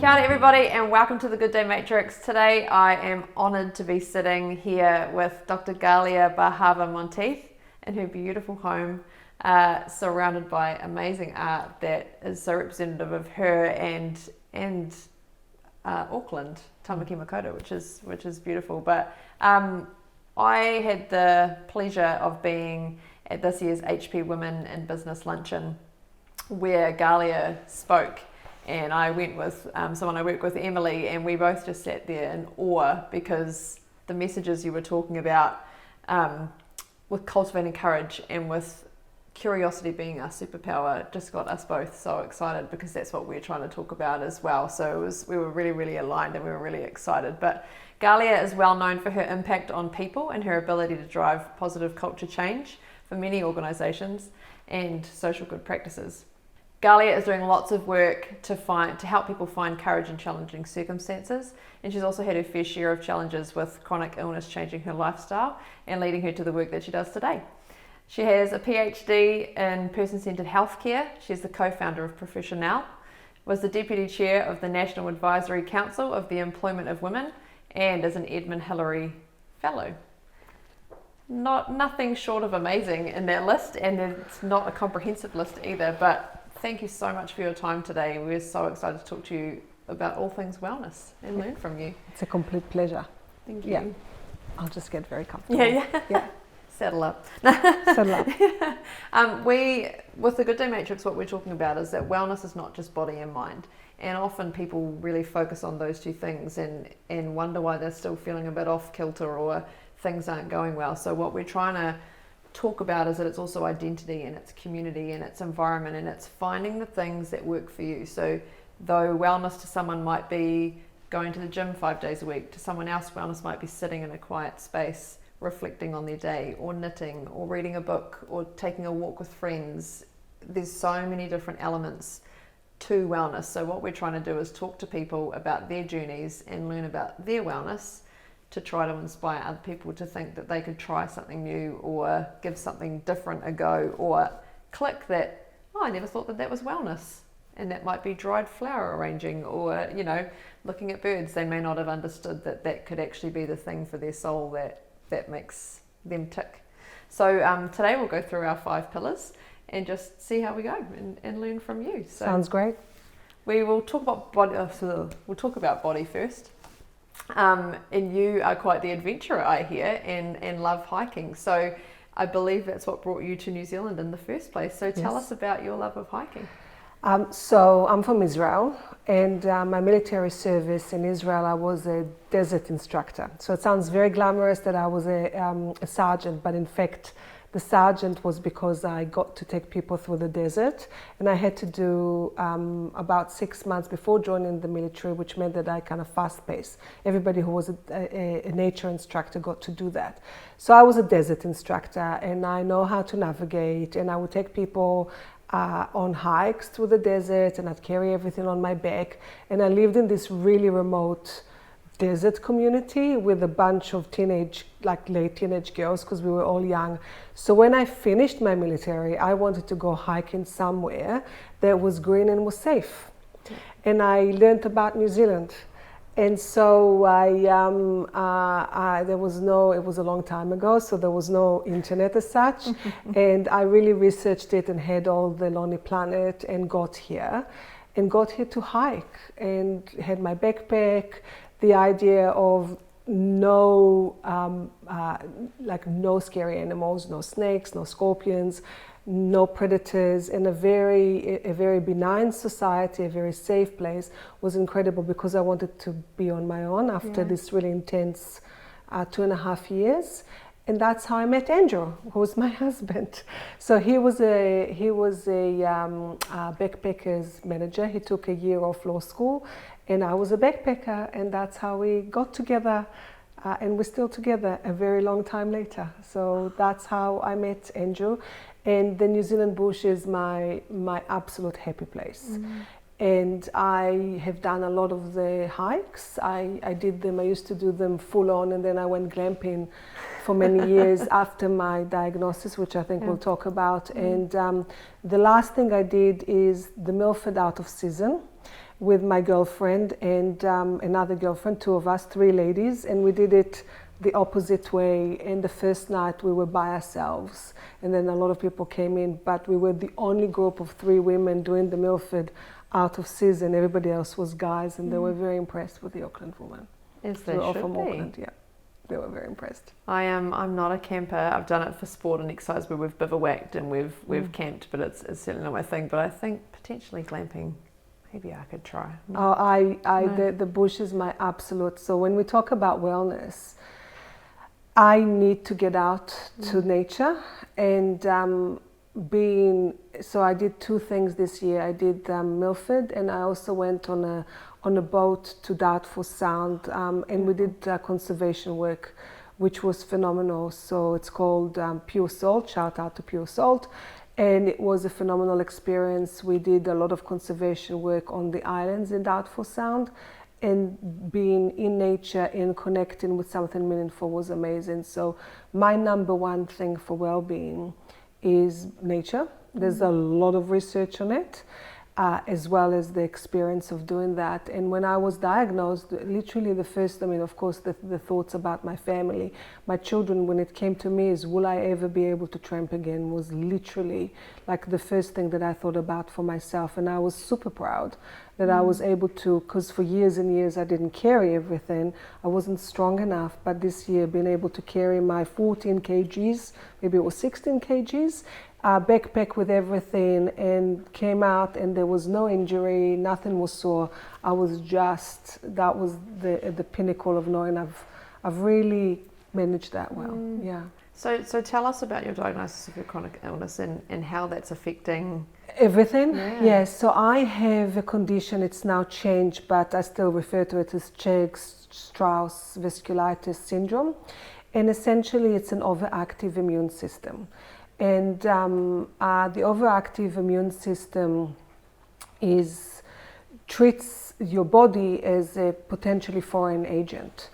Kia ora everybody and welcome to the Good Day Matrix. Today I am honoured to be sitting here with Dr. Galia Barhava Monteith in her beautiful home, surrounded by amazing art that is so representative of her and Auckland, Tamaki Makaurau, which is beautiful. But I had the pleasure of being at this year's HP Women in Business Luncheon where Galia spoke. And I went with someone I work with, Emily, and we both just sat there in awe because the messages you were talking about with cultivating courage and with curiosity being our superpower just got us both so excited because that's what we're trying to talk about as well. So we were really, really aligned and we were really excited. But Galia is well known for her impact on people and her ability to drive positive culture change for many organisations and social good practices. Galia is doing lots of work to help people find courage in challenging circumstances, and she's also had her fair share of challenges with chronic illness changing her lifestyle and leading her to the work that she does today. She has a PhD in person-centred healthcare. She's the co-founder of Professionelle, was the deputy chair of the National Advisory Council of the Employment of Women, and is an Edmund Hillary fellow. Nothing short of amazing in that list, and it's not a comprehensive list either, but thank you so much for your time today. We're so excited to talk to you about all things wellness and learn from you. It's a complete pleasure. Thank you. Yeah. I'll just get very comfortable. Yeah. Settle up. Settle up. With the Good Day Matrix, what we're talking about is that wellness is not just body and mind. And often people really focus on those two things and wonder why they're still feeling a bit off kilter or things aren't going well. So what we're trying to talk about is that it's also identity and it's community and it's environment and it's finding the things that work for you. So though wellness to someone might be going to the gym 5 days a week, to someone else wellness might be sitting in a quiet space reflecting on their day or knitting or reading a book or taking a walk with friends. There's so many different elements to wellness. So what we're trying to do is talk to people about their journeys and learn about their wellness to try to inspire other people to think that they could try something new or give something different a go or click that, I never thought that was wellness. And that might be dried flower arranging or, looking at birds. They may not have understood that could actually be the thing for their soul that makes them tick. So today we'll go through our 5 pillars and just see how we go and learn from you. So sounds great. We will talk about body. We'll talk about body first. And you are quite the adventurer, I hear, and love hiking. So I believe that's what brought you to New Zealand in the first place. So tell us about your love of hiking. So I'm from Israel, and my military service in Israel, I was a desert instructor. So it sounds very glamorous that I was a sergeant, but in fact, the sergeant was because I got to take people through the desert, and I had to do about 6 months before joining the military, which meant that I kind of fast paced. Everybody who was a nature instructor got to do that. So I was a desert instructor, and I know how to navigate, and I would take people on hikes through the desert, and I'd carry everything on my back, and I lived in this really remote desert community with a bunch of late teenage girls because we were all young. So when I finished my military, I wanted to go hiking somewhere that was green and was safe. And I learned about New Zealand. And so it was a long time ago, so there was no internet as such. And I really researched it and had all the Lonely Planet and got here to hike and had my backpack. The idea of no scary animals, no snakes, no scorpions, no predators, and a very benign society, a very safe place was incredible because I wanted to be on my own after this really intense 2.5 years. And that's how I met Andrew, who was my husband. So he was a backpackers manager. He took a year off law school, and I was a backpacker, and that's how we got together. And we're still together a very long time later. So that's how I met Andrew. And the New Zealand bush is my absolute happy place. Mm-hmm. And I have done a lot of the hikes. I did them, I used to do them full on, and then I went glamping for many years after my diagnosis, which I think we'll talk about. And the last thing I did is the Milford out of season, with my girlfriend and another girlfriend, two of us, three ladies, and we did it the opposite way. And the first night we were by ourselves, and then a lot of people came in, but we were the only group of three women doing the Milford out of season. Everybody else was guys, and they were very impressed with the Auckland woman. As they They were all should from be. Auckland, yeah. They were very impressed. I'm not a camper. I've done it for sport and exercise where we've bivouacked and we've camped, but it's certainly not my thing. But I think potentially glamping, maybe I could try. Oh, the bush is my absolute. So when we talk about wellness, I need to get out to nature and so I did two things this year. I did Milford, and I also went on a boat to Dartford Sound, and we did conservation work, which was phenomenal. So it's called Pure Salt. Shout out to Pure Salt. And it was a phenomenal experience. We did a lot of conservation work on the islands in Dartford Sound, and being in nature and connecting with something meaningful was amazing. So my number one thing for well-being is nature. There's a lot of research on it, as well as the experience of doing that. And when I was diagnosed, literally the first, of course, the thoughts about my family, my children, when it came to me is, will I ever be able to tramp again, was literally like the first thing that I thought about for myself. And I was super proud that I was able to, because for years and years I didn't carry everything. I wasn't strong enough, but this year being able to carry my 14 kgs, maybe it was 16 kgs, backpack with everything, and came out and there was no injury, nothing was sore. I was just, that was the pinnacle of knowing I've really managed that well. Yeah. So tell us about your diagnosis of your chronic illness and how that's affecting everything. Yeah. Yes. So I have a condition. It's now changed, but I still refer to it as Churg Straus Vasculitis syndrome, and essentially it's an overactive immune system. And the overactive immune system treats your body as a potentially foreign agent.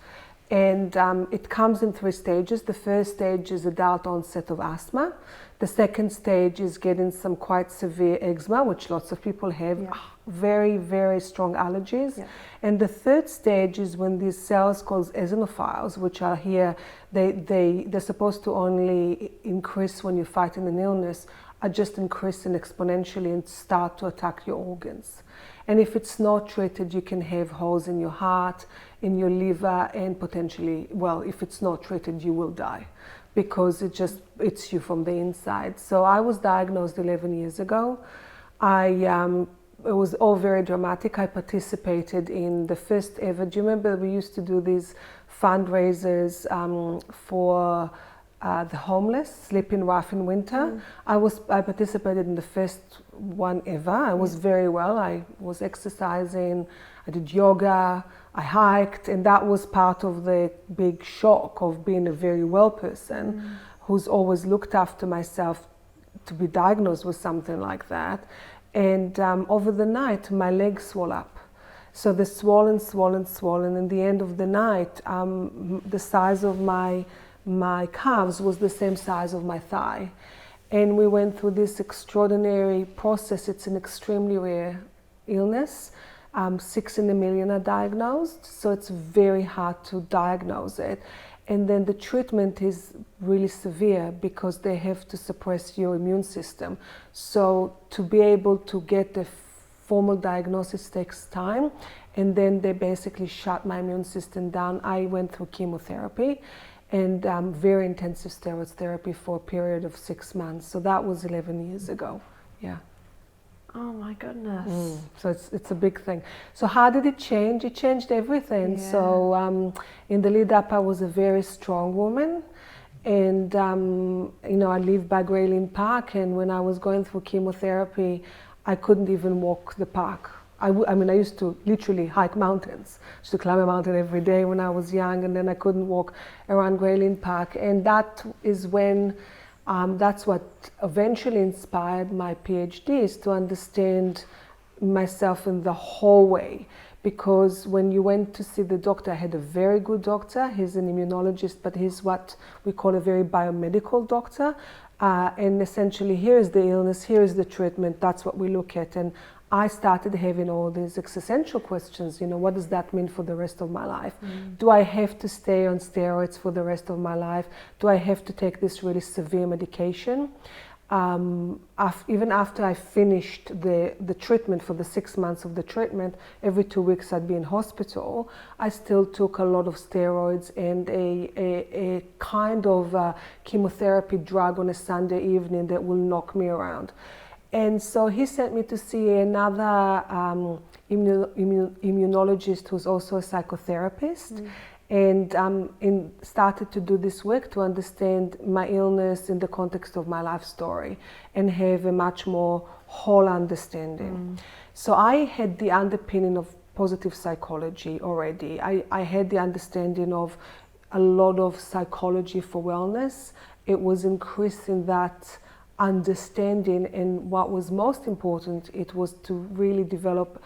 And it comes in three stages. The first stage is adult onset of asthma. The second stage is getting some quite severe eczema, which lots of people have, very, very strong allergies. Yeah. And the third stage is when these cells called eosinophiles, which are here, they're supposed to only increase when you're fighting an illness, are just increasing exponentially and start to attack your organs. And if it's not treated, you can have holes in your heart, in your liver, and potentially, well, if it's not treated, you will die because it just eats you from the inside. So I was diagnosed 11 years ago. It was all very dramatic. I participated in the first ever, do you remember we used to do these fundraisers for the homeless, sleeping rough in winter? I participated in the first one ever. I was very well. I was exercising, I did yoga, I hiked, and that was part of the big shock of being a very well person who's always looked after myself, to be diagnosed with something like that. And over the night, my legs swell up. So they're swollen. And the end of the night, the size of my calves was the same size of my thigh. And we went through this extraordinary process. It's an extremely rare illness. 6 in a million are diagnosed, so it's very hard to diagnose it. And then the treatment is really severe because they have to suppress your immune system. So to be able to get the formal diagnosis takes time, and then they basically shut my immune system down. I went through chemotherapy and very intensive steroid therapy for a period of 6 months. So that was 11 years ago. Yeah. Oh my goodness. So it's a big thing. So how did it change? It changed everything. Yeah. So in the lead up, I was a very strong woman. And, I lived by Grayling Park. And when I was going through chemotherapy, I couldn't even walk the park. I used to literally hike mountains. I used to climb a mountain every day when I was young. And then I couldn't walk around Grayling Park. And that is when that's what eventually inspired my PhD, is to understand myself in the hallway, because when you went to see the doctor, I had a very good doctor. He's an immunologist, but he's what we call a very biomedical doctor. And essentially, here is the illness, here is the treatment, that's what we look at. And I started having all these existential questions, what does that mean for the rest of my life? Do I have to stay on steroids for the rest of my life? Do I have to take this really severe medication? Even after I finished the treatment for the 6 months of the treatment, every 2 weeks I'd be in hospital. I still took a lot of steroids and a kind of chemotherapy drug on a Sunday evening that will knock me around. And so he sent me to see another immunologist who's also a psychotherapist. And started to do this work to understand my illness in the context of my life story and have a much more whole understanding. So I had the underpinning of positive psychology already. I had the understanding of a lot of psychology for wellness. It was increasing that understanding, and what was most important, it was to really develop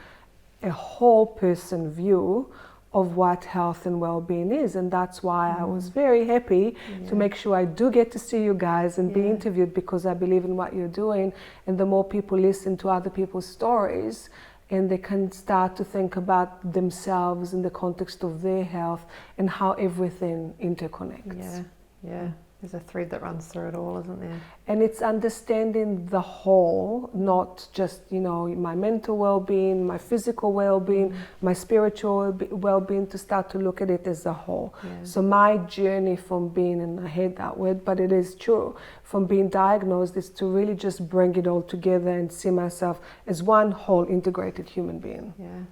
a whole person view of what health and well-being is. And that's why I was very happy to make sure I do get to see you guys and be interviewed, because I believe in what you're doing. And the more people listen to other people's stories, and they can start to think about themselves in the context of their health and how everything interconnects. Yeah. There's a thread that runs through it all, isn't there? And it's understanding the whole, not just, my mental well-being, my physical well-being, my spiritual well-being, to start to look at it as a whole. So my journey from being, and I hate that word, but it is true, from being diagnosed is to really just bring it all together and see myself as one whole integrated human being. Yeah.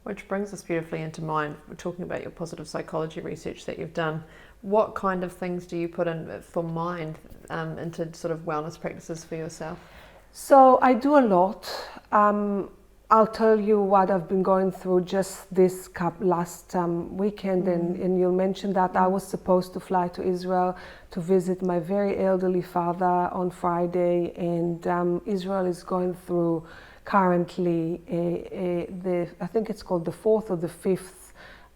Which brings us beautifully into mind. We're talking about your positive psychology research that you've done. What kind of things do you put in for mind into sort of wellness practices for yourself? So I do a lot. I'll tell you what I've been going through just this last weekend, and you'll mention that I was supposed to fly to Israel to visit my very elderly father on Friday, and Israel is going through currently I think it's called the 4th or the 5th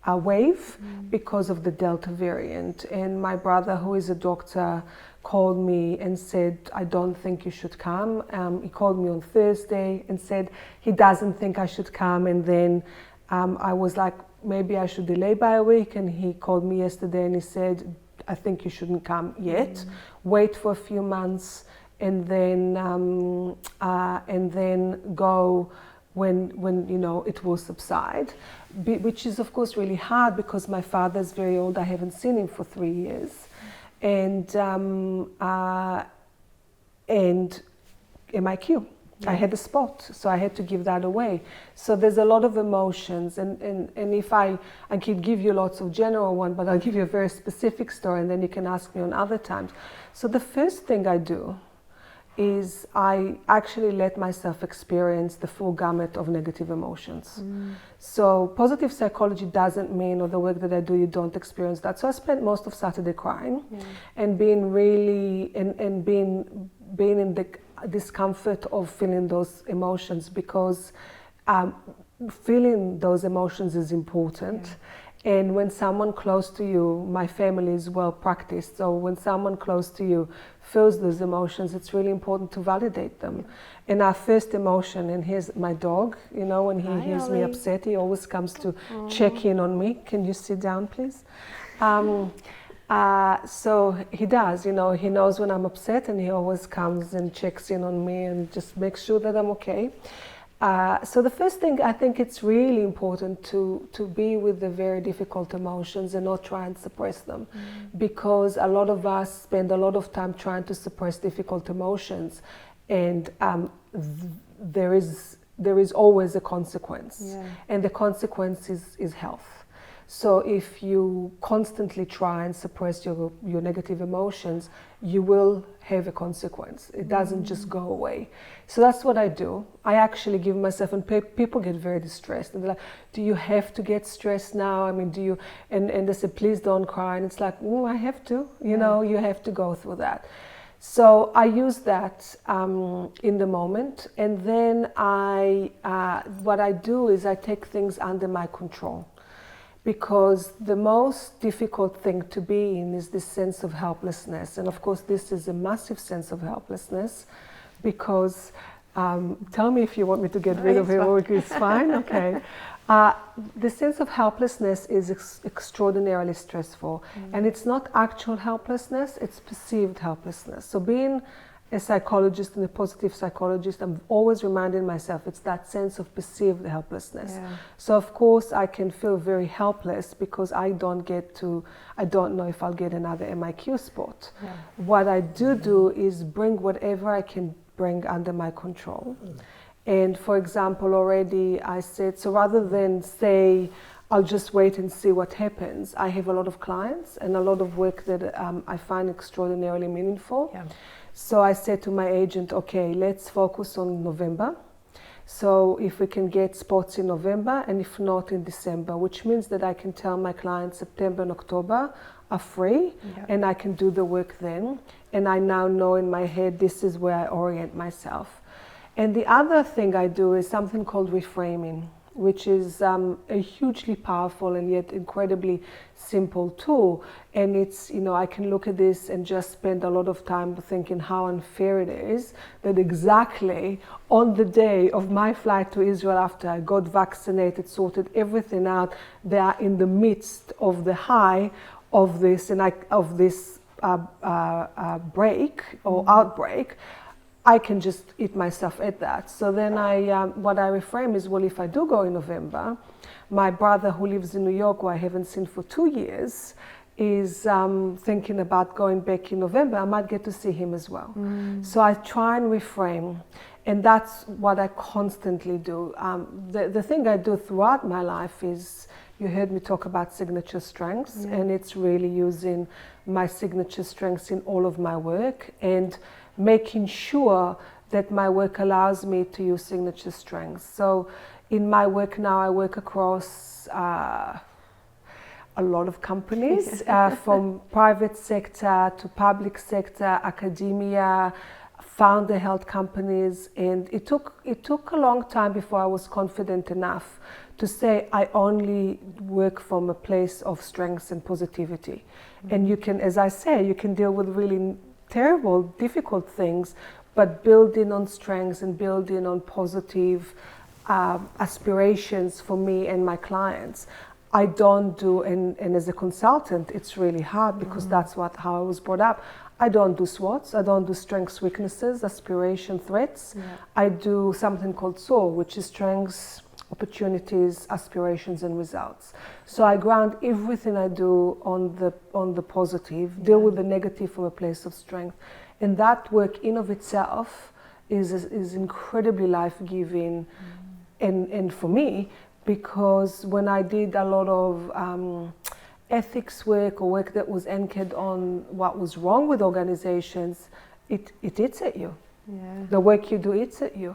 wave because of the Delta variant. And my brother, who is a doctor, called me and said, I don't think you should come. He called me on Thursday and said he doesn't think I should come. And then I was like, maybe I should delay by a week. And he called me yesterday and he said, I think you shouldn't come yet. Wait for a few months and then go when it will subside, which is of course really hard because my father's very old. I haven't seen him for 3 years, and MIQ. I had a spot, so I had to give that away. So there's a lot of emotions, and if I could give you lots of general one, but I'll give you a very specific story, and then you can ask me on other times. So the first thing I do is I actually let myself experience the full gamut of negative emotions. So positive psychology doesn't mean, or the work that I do, you don't experience that. So I spent most of Saturday crying and being really, and being in the discomfort of feeling those emotions, because feeling those emotions is important. And when someone close to you, my family is well practiced, so when someone close to you feels those emotions, it's really important to validate them. And our first emotion, and here's my dog, when he hears me upset, he always comes to check in on me. Can you sit down, please? So he does, he knows when I'm upset, and he always comes and checks in on me and just makes sure that I'm okay. So the first thing, I think it's really important to be with the very difficult emotions and not try and suppress them, because a lot of us spend a lot of time trying to suppress difficult emotions, and there is always a consequence, and the consequence is health. So if you constantly try and suppress your negative emotions, you will have a consequence. It doesn't just go away. So that's what I do. I actually give myself, and people get very distressed. And they're like, do you have to get stressed now? I mean, do you? And they say, please don't cry. And it's like, I have to. You have to go through that. So I use that in the moment, and then what I do is I take things under my control, because the most difficult thing to be in is this sense of helplessness. And of course, this is a massive sense of helplessness, because tell me if you want me to get rid of it, or it's fine. Okay. The sense of helplessness is extraordinarily stressful, and it's not actual helplessness, it's perceived helplessness. So being a psychologist and a positive psychologist, I'm always reminding myself it's that sense of perceived helplessness. Yeah. So of course I can feel very helpless because I don't know if I'll get another MIQ spot. Yeah. What I do is bring whatever I can bring under my control. And for example, already I said, so rather than say, I'll just wait and see what happens, I have a lot of clients and a lot of work that I find extraordinarily meaningful. Yeah. So I said to my agent, okay, let's focus on November. So if we can get spots in November, and if not in December, which means that I can tell my clients September and October are free, yeah, and I can do the work then. And I now know in my head, this is where I orient myself. And the other thing I do is something called reframing, which is a hugely powerful and yet incredibly simple tool. And it's, I can look at this and just spend a lot of time thinking how unfair it is that exactly on the day of my flight to Israel, after I got vaccinated, sorted everything out, they are in the midst of the high of this break or outbreak. I can just eat myself at that. So then what I reframe is, well, if I do go in November, my brother who lives in New York, who I haven't seen for 2 years, is thinking about going back in November. I might get to see him as well. So I try and reframe, and that's what I constantly do. The thing I do throughout my life is, you heard me talk about signature strengths, yeah, and it's really using my signature strengths in all of my work, and making sure that my work allows me to use signature strengths. So in my work now, I work across a lot of companies, from private sector to public sector, academia, founder-held companies, and it took a long time before I was confident enough to say I only work from a place of strengths and positivity. Mm-hmm. And you can, as I say, you can deal with really terrible, difficult things, but building on strengths and building on positive aspirations for me and my clients. I don't do, and as a consultant, it's really hard because that's how I was brought up. I don't do SWOTs, I don't do strengths, weaknesses, aspiration, threats. Yeah. I do something called SOAR, which is strengths, opportunities, aspirations, and results. So I ground everything I do on the positive, deal with the negative from a place of strength. And that work in of itself is incredibly life-giving, and for me, because when I did a lot of ethics work or work that was anchored on what was wrong with organizations, it eats at you. Yeah. The work you do eats at you,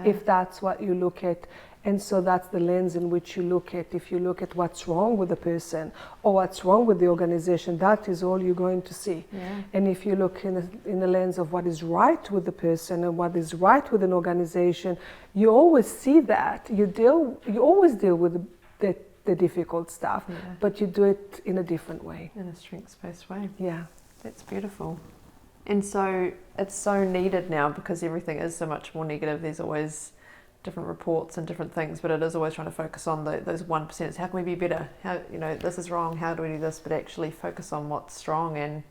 if that's what you look at. And so that's the lens in which you look at. If you look at what's wrong with the person or what's wrong with the organization, that is all you're going to see. Yeah. And if you look in the lens of what is right with the person and what is right with an organization, you always see that. You always deal with the difficult stuff, but you do it in a different way. In a strengths-based way. Yeah. That's beautiful. And so it's so needed now because everything is so much more negative. There's always different reports and different things, but it is always trying to focus on those 1%. How can we be better? How, this is wrong, how do we do this? But actually focus on what's strong and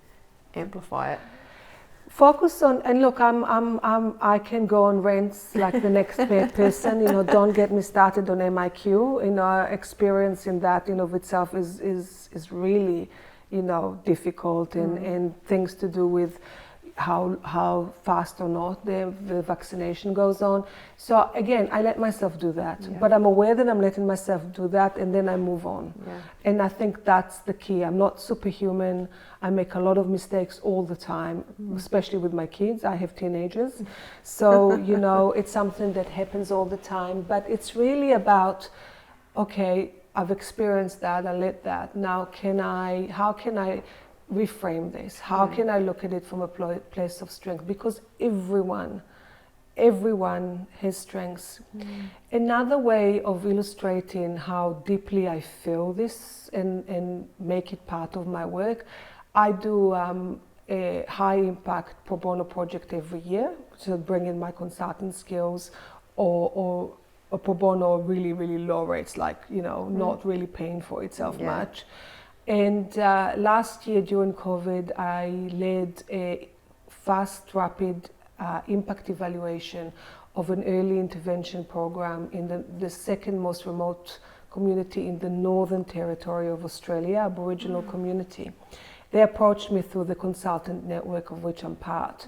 amplify it. Focus on, and look, I can go on rants like the next person. Don't get me started on MIQ. Experience in that in of itself is really, difficult, and things to do with how fast or not the vaccination goes on. So again, I let myself do that, but I'm aware that I'm letting myself do that, and then I move on. And I think that's the key. I'm not superhuman. I make a lot of mistakes all the time, especially with my kids. I have teenagers, so it's something that happens all the time. But it's really about, okay, I've experienced that, I let that. Now how can I reframe this? How can I look at it from a place of strength? Because everyone has strengths. Another way of illustrating how deeply I feel this and make it part of my work, I do a high impact pro bono project every year, so bring in my consultant skills or a pro bono really, really low rates, like, not really paying for itself much. And last year during COVID, I led a fast, rapid impact evaluation of an early intervention program in the second most remote community in the Northern Territory of Australia, Aboriginal community. They approached me through the consultant network of which I'm part.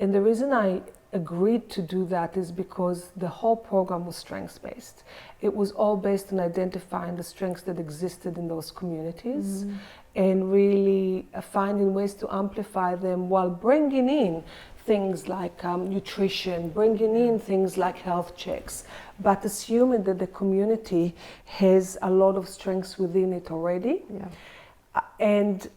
And the reason I agreed to do that is because the whole program was strengths-based. It was all based on identifying the strengths that existed in those communities and really finding ways to amplify them while bringing in things like nutrition, bringing in things like health checks, but assuming that the community has a lot of strengths within it already. And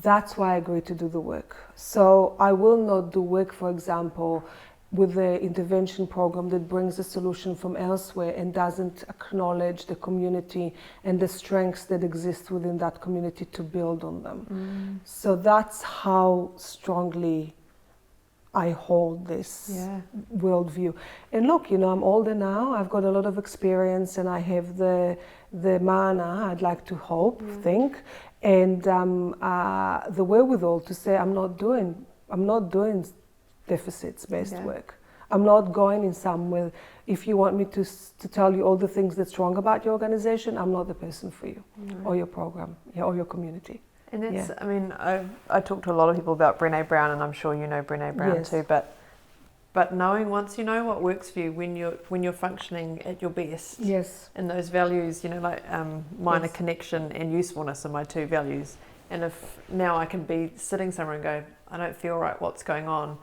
that's why I agreed to do the work. So I will not do work, for example, with the intervention program that brings a solution from elsewhere and doesn't acknowledge the community and the strengths that exist within that community to build on them. So that's how strongly I hold this worldview. And look, I'm older now, I've got a lot of experience, and I have the mana, I'd like to think, and the wherewithal to say I'm not doing deficits-based work. I'm not going in somewhere. If you want me to tell you all the things that's wrong about your organization, I'm not the person for you, or your program, or your community. And that's, I mean, I talk to a lot of people about Brené Brown, and I'm sure you know Brené Brown too, but knowing once you know what works for you when you're functioning at your best. And those values, like minor connection and usefulness are my two values. And if now I can be sitting somewhere and go, I don't feel right, what's going on?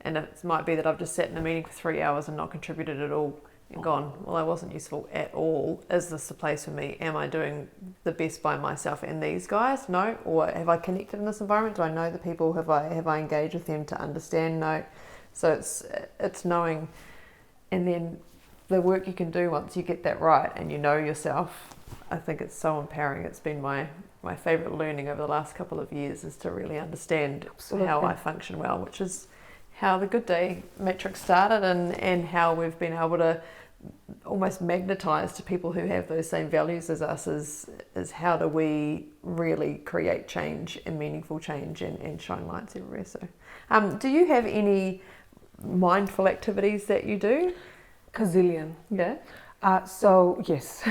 And it might be that I've just sat in a meeting for 3 hours and not contributed at all and gone, well, I wasn't useful at all. Is this the place for me? Am I doing the best by myself and these guys? No. Or have I connected in this environment? Do I know the people? Have I engaged with them to understand? No. So it's knowing, and then the work you can do once you get that right and you know yourself. I think it's so empowering. It's been my favorite learning over the last couple of years, is to really understand how I function well, which is how the Good Day Matrix started, and how we've been able to almost magnetize to people who have those same values as us, is how do we really create change and meaningful change and shine lights everywhere. So do you have any mindful activities that you do? Gazillion. So yes.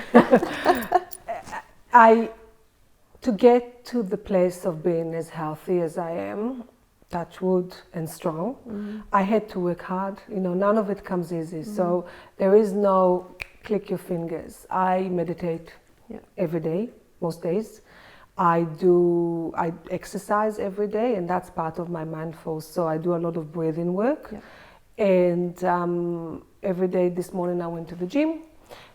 To get to the place of being as healthy as I am, touch wood, and strong, I had to work hard. None of it comes easy. So there is no click your fingers. I meditate every day, most days. I exercise every day, and that's part of my mindful. So I do a lot of breathing work. And every day, this morning I went to the gym.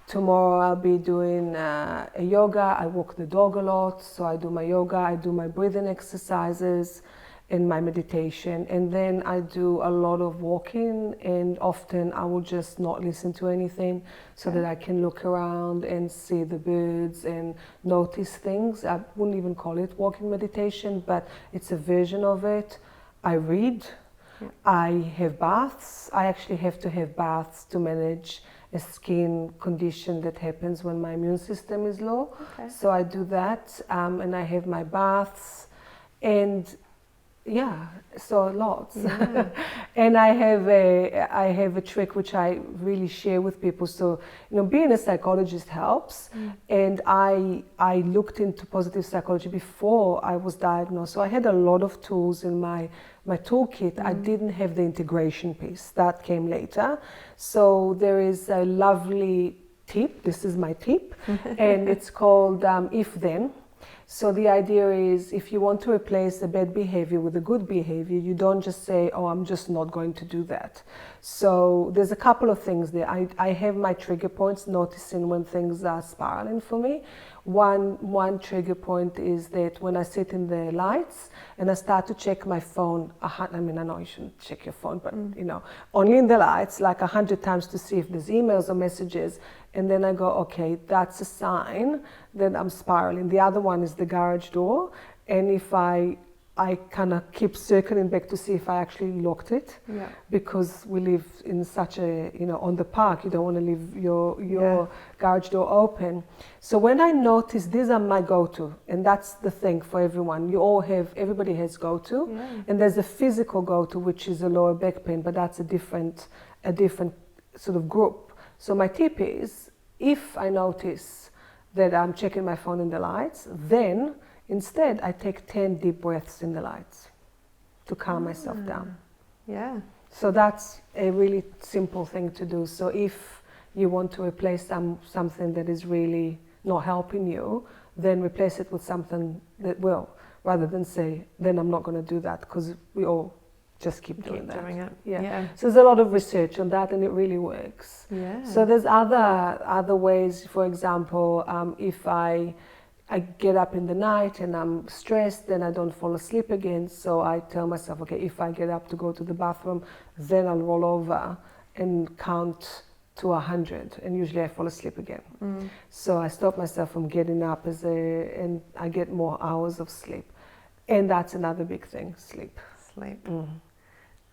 Tomorrow I'll be doing a yoga. I walk the dog a lot, so I do my yoga, I do my breathing exercises and my meditation. And then I do a lot of walking, and often I will just not listen to anything so that I can look around and see the birds and notice things. I wouldn't even call it walking meditation, but it's a version of it. I read. I have baths. I actually have to have baths to manage a skin condition that happens when my immune system is low. So I do that, and I have my baths, and so lots. And I have a trick which I really share with people. So being a psychologist helps, and I looked into positive psychology before I was diagnosed. So I had a lot of tools in my toolkit. I didn't have the integration piece. That came later. So there is a lovely tip. This is my tip. And it's called If Then. So the idea is, if you want to replace the bad behavior with a good behavior, you don't just say, oh, I'm just not going to do that. So there's a couple of things there. I have my trigger points, noticing when things are spiraling for me. One trigger point is that when I sit in the lights and I start to check my phone, I know you shouldn't check your phone, but only in the lights, like 100 times to see if there's emails or messages. And then I go, okay, that's a sign that I'm spiraling. The other one is the garage door. And if I kind of keep circling back to see if I actually locked it, because we live in such a, on the park, you don't want to leave your garage door open. So when I notice, these are my go-to, and that's the thing for everyone. Everybody has go-to, and there's a physical go-to, which is a lower back pain, but that's a different sort of group. So my tip is, if I notice that I'm checking my phone in the lights, then instead, I take 10 deep breaths in the lights to calm myself down. Yeah. So that's a really simple thing to do. So if you want to replace something that is really not helping you, then replace it with something that will, rather than say, then I'm not going to do that, because we all just keep doing it. Yeah. So there's a lot of research on that, and it really works. Yeah. So there's other ways. For example, if I get up in the night and I'm stressed, then I don't fall asleep again. So I tell myself, okay, if I get up to go to the bathroom, then I'll roll over and count to 100, and usually I fall asleep again. So I stop myself from getting up and I get more hours of sleep. And that's another big thing, sleep.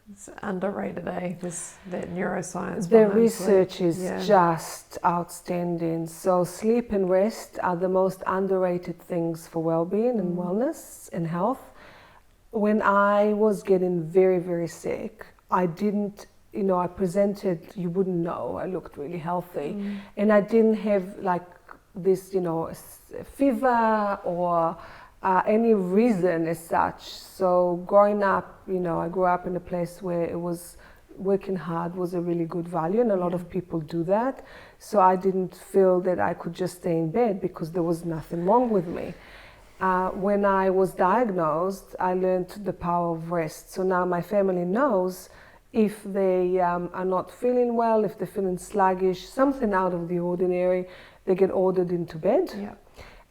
It's underrated, that neuroscience. The research is just outstanding. So sleep and rest are the most underrated things for well-being and wellness and health. When I was getting very, very sick, I didn't, I presented, you wouldn't know, I looked really healthy. And I didn't have like this, fever or any reason as such. So growing up, I grew up in a place where it was working hard was a really good value, and a lot of people do that. So I didn't feel that I could just stay in bed because there was nothing wrong with me. When I was diagnosed, I learned the power of rest. So now my family knows if they are not feeling well, if they're feeling sluggish, something out of the ordinary, they get ordered into bed.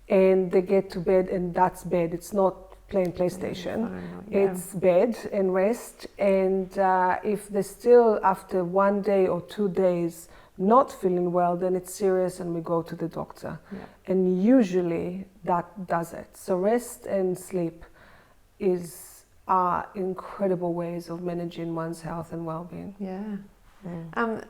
And they get to bed, and that's bed. It's not playing PlayStation. It's bed and rest. And if they're still, after 1 day or 2 days, not feeling well, then it's serious and we go to the doctor. And usually that does it. So rest and sleep are incredible ways of managing one's health and well-being.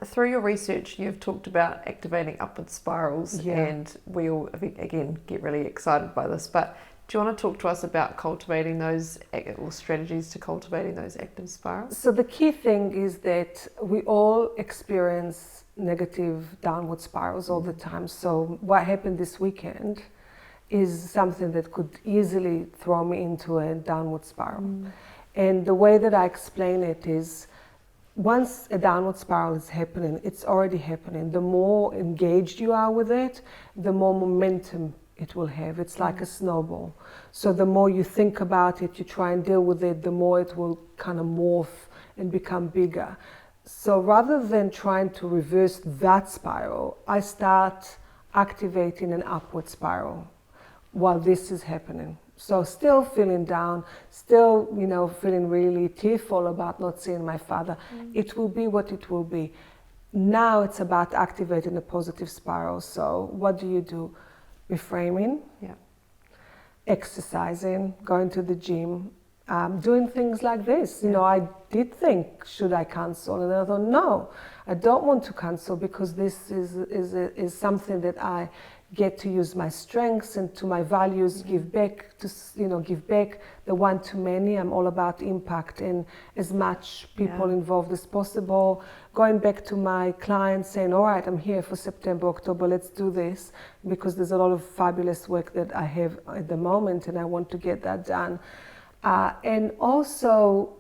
Through your research, you've talked about activating upward spirals, and we all, again, get really excited by this. But do you want to talk to us about cultivating those, or strategies to cultivating those active spirals? So the key thing is that we all experience negative downward spirals all the time. So what happened this weekend is something that could easily throw me into a downward spiral. And the way that I explain it is, once a downward spiral is happening, it's already happening. The more engaged you are with it, the more momentum it will have. It's like a snowball. So the more you think about it, you try and deal with it, the more it will kind of morph and become bigger. So rather than trying to reverse that spiral, I start activating an upward spiral while this is happening. So still feeling down, still, feeling really tearful about not seeing my father. It will be what it will be. Now it's about activating a positive spiral. So what do? Reframing, exercising, going to the gym, doing things like this. I did think, should I cancel? And I thought, no, I don't want to cancel, because this is something that I get to use my strengths and to my values, give back the one to many. I'm all about impact and as much people involved as possible. Going back to my clients, saying, all right, I'm here for September, October, let's do this, because there's a lot of fabulous work that I have at the moment and I want to get that done. And also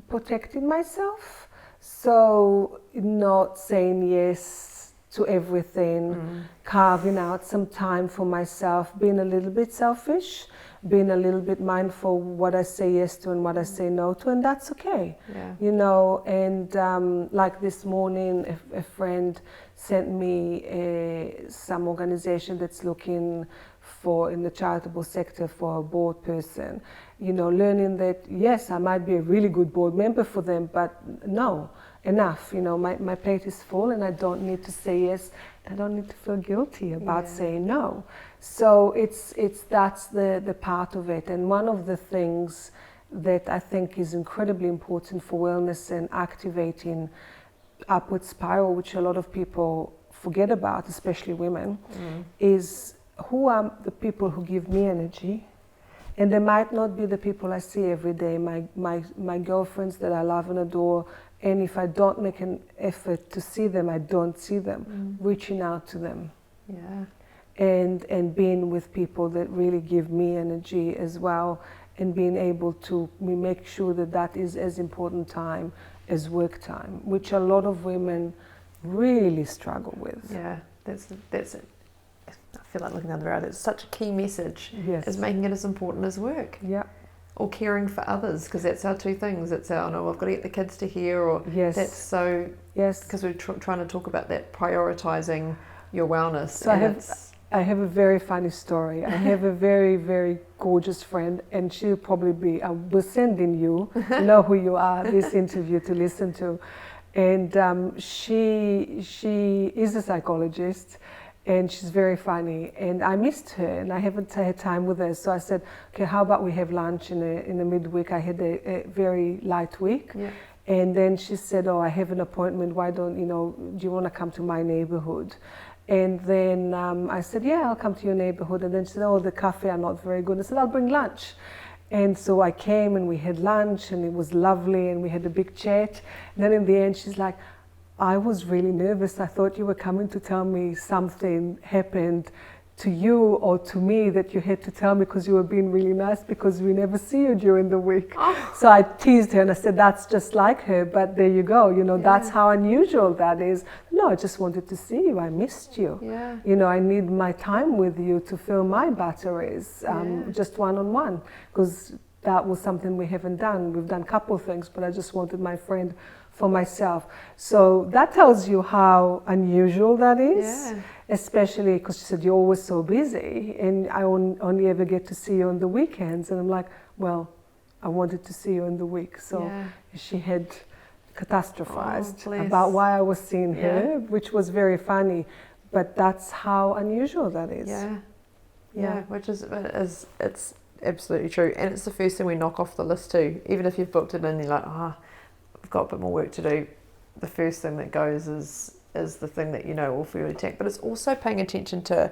protecting myself. So not saying yes to everything, carving out some time for myself, being a little bit selfish, being a little bit mindful what I say yes to and what I say no to, and that's okay. Yeah. You know, and like this morning, a friend sent me some organization that's looking for, in the charitable sector, for a board person. You know, learning that, yes, I might be a really good board member for them, but no, enough. You know, my plate is full and I don't need to say yes. I don't need to feel guilty about saying no. So that's the part of it. And one of the things that I think is incredibly important for wellness and activating upward spiral, which a lot of people forget about, especially women, is who are the people who give me energy. And they might not be the people I see every day, my girlfriends that I love and adore, and if I don't make an effort to see them, I don't see them, reaching out to them. Yeah. And being with people that really give me energy as well, and being able to make sure that that is as important time as work time, which a lot of women really struggle with. Yeah, that's it. I feel like looking down the road, it's such a key message, is making it as important as work. Yeah. Or caring for others, because that's our two things. It's our, I've got to get the kids to here, or that's so, because we're trying to talk about that, prioritising your wellness. So I have a very funny story. I have a very, very gorgeous friend, and she'll probably be, I was sending you, know who you are, this interview to listen to. And she is a psychologist, and she's very funny. And I missed her, and I haven't had time with her. So I said, okay, how about we have lunch in a midweek? I had a very light week. Yeah. And then she said, oh, I have an appointment. Why don't, do you want to come to my neighborhood? And then I said, yeah, I'll come to your neighborhood. And then she said, oh, the cafe are not very good. I said, I'll bring lunch. And so I came and we had lunch and it was lovely and we had a big chat. And then in the end, she's like, I was really nervous. I thought you were coming to tell me something happened to you or to me that you had to tell me because you were being really nice, because we never see you during the week. Oh. So I teased her and I said, that's just like her, but there you go. That's how unusual that is. No, I just wanted to see you. I missed you. Yeah. I need my time with you to fill my batteries, just one-on-one, because that was something we haven't done. We've done a couple of things, but I just wanted my friend for myself. So that tells you how unusual that is, especially because she said, you're always so busy and I only ever get to see you on the weekends. And I'm like, well, I wanted to see you in the week. So she had catastrophized about why I was seeing her, which was very funny, but that's how unusual that is. Yeah, which is it's absolutely true. And it's the first thing we knock off the list too. Even if you've booked it in, you're like, I've got a bit more work to do. The first thing that goes is the thing that will feel attacked. But it's also paying attention to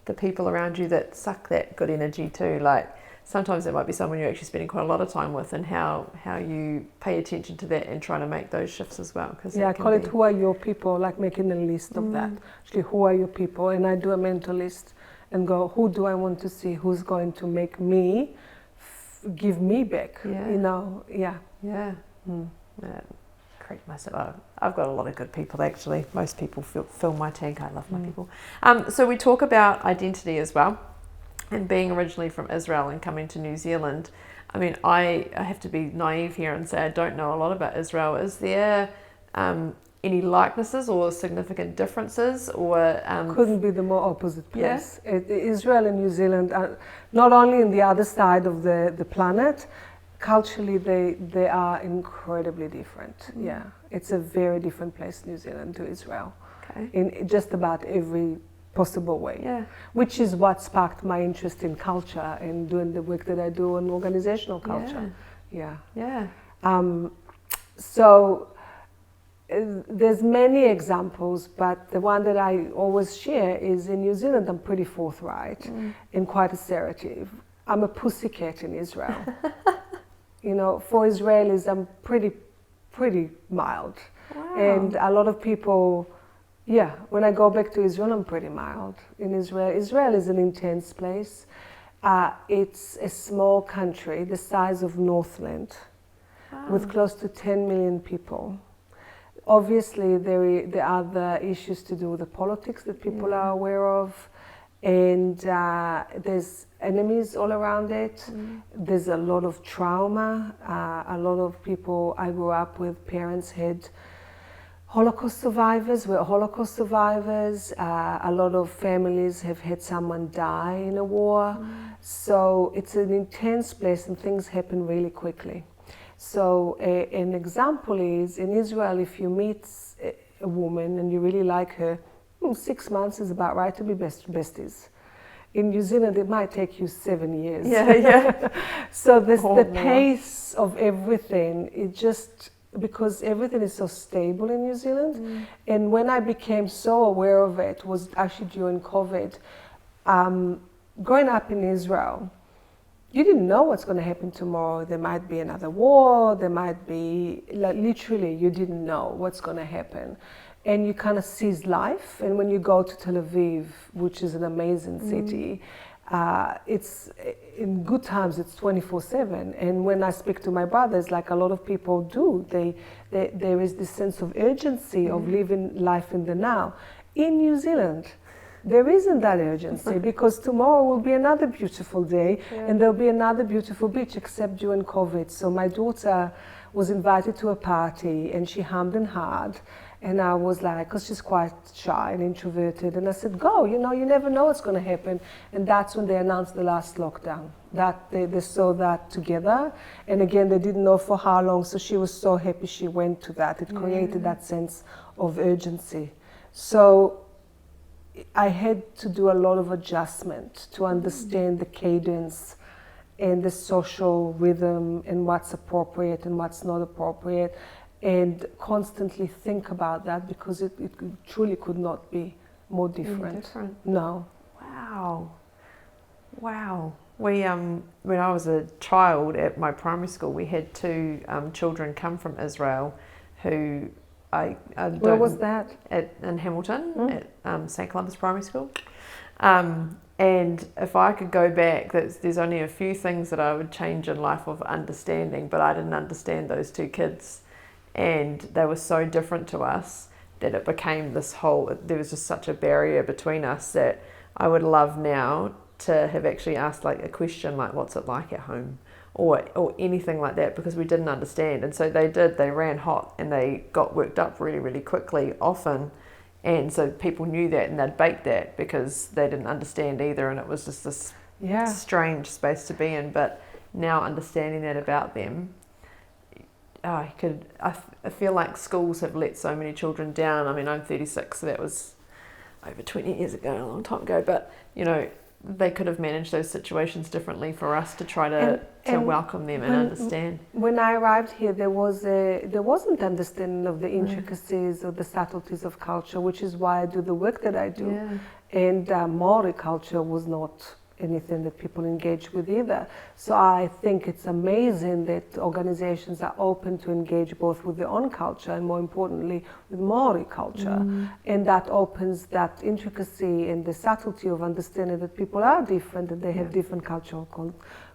the people around you that suck that good energy too. Like sometimes it might be someone you're actually spending quite a lot of time with, and how you pay attention to that and trying to make those shifts as well. I call it who are your people, like making a list of that. Actually, who are your people? And I do a mental list and go, who do I want to see? Who's going to make me give me back? Correct myself. I've got a lot of good people actually. Most people fill my tank. I love my people. So we talk about identity as well, and being originally from Israel and coming to New Zealand. I mean, I have to be naive here and say I don't know a lot about Israel. Is there any likenesses or significant differences, or couldn't be the more opposite place. Israel and New Zealand are not only in the other side of the planet. Culturally, they are incredibly different. It's a very different place, New Zealand, to Israel, in just about every possible way. Which is what sparked my interest in culture and doing the work that I do on organizational culture. So there's many examples, but the one that I always share is in New Zealand. I'm pretty forthright and quite assertive. I'm a pussycat in Israel. For Israelis, I'm pretty mild. Wow. And a lot of people, when I go back to Israel, I'm pretty mild. In Israel, Israel is an intense place. It's a small country, the size of Northland, with close to 10 million people. obviously there are the issues to do with the politics that people are aware of, and there's enemies all around it. There's a lot of trauma. A lot of people I grew up with, parents had Holocaust survivors, were Holocaust survivors. A lot of families have had someone die in a war. So it's an intense place and things happen really quickly. So an example is, in Israel, if you meet a woman and you really like her, 6 months is about right to be besties. In New Zealand, it might take you 7 years. So the pace of everything, it just, because everything is so stable in New Zealand. And when I became so aware of it was actually during COVID. Growing up in Israel, you didn't know what's going to happen tomorrow. There might be another war, there might be, like, literally you didn't know what's going to happen. And you kind of seize life. And when you go to Tel Aviv, which is an amazing city, it's, in good times, it's 24/7. And when I speak to my brothers, like a lot of people do, there is this sense of urgency of living life in the now. In New Zealand, there isn't that urgency because tomorrow will be another beautiful day and there'll be another beautiful beach, except during COVID. So my daughter was invited to a party and she hummed and hawed. And I was like, because she's quite shy and introverted, and I said, go, you know, you never know what's going to happen. And that's when they announced the last lockdown. That they saw that together. And again, they didn't know for how long, so she was so happy she went to that. It created that sense of urgency. So I had to do a lot of adjustment to understand the cadence and the social rhythm and what's appropriate and what's not appropriate, and constantly think about that because it truly could not be more different. No. Wow. We when I was a child at my primary school, we had 2 children come from Israel who I Where was that? In Hamilton at St. Columbus Primary School. And if I could go back, there's only a few things that I would change in life of understanding, but I didn't understand those 2 kids. And they were so different to us that it became this whole, there was just such a barrier between us that I would love now to have actually asked like a question like, what's it like at home? Or anything like that, because we didn't understand. And so they ran hot and they got worked up really, really quickly often. And so people knew that and they'd bake that because they didn't understand either. And it was just this strange space to be in. But now understanding that about them, I feel like schools have let so many children down. I mean, I'm 36, so that was over 20 years ago, a long time ago. But, you know, they could have managed those situations differently for us to try to welcome them and understand. When I arrived here, there wasn't understanding of the intricacies or the subtleties of culture, which is why I do the work that I do. And Maori culture was not anything that people engage with either. So I think it's amazing that organizations are open to engage both with their own culture and, more importantly, with Maori culture. And that opens that intricacy and the subtlety of understanding that people are different and they have different cultural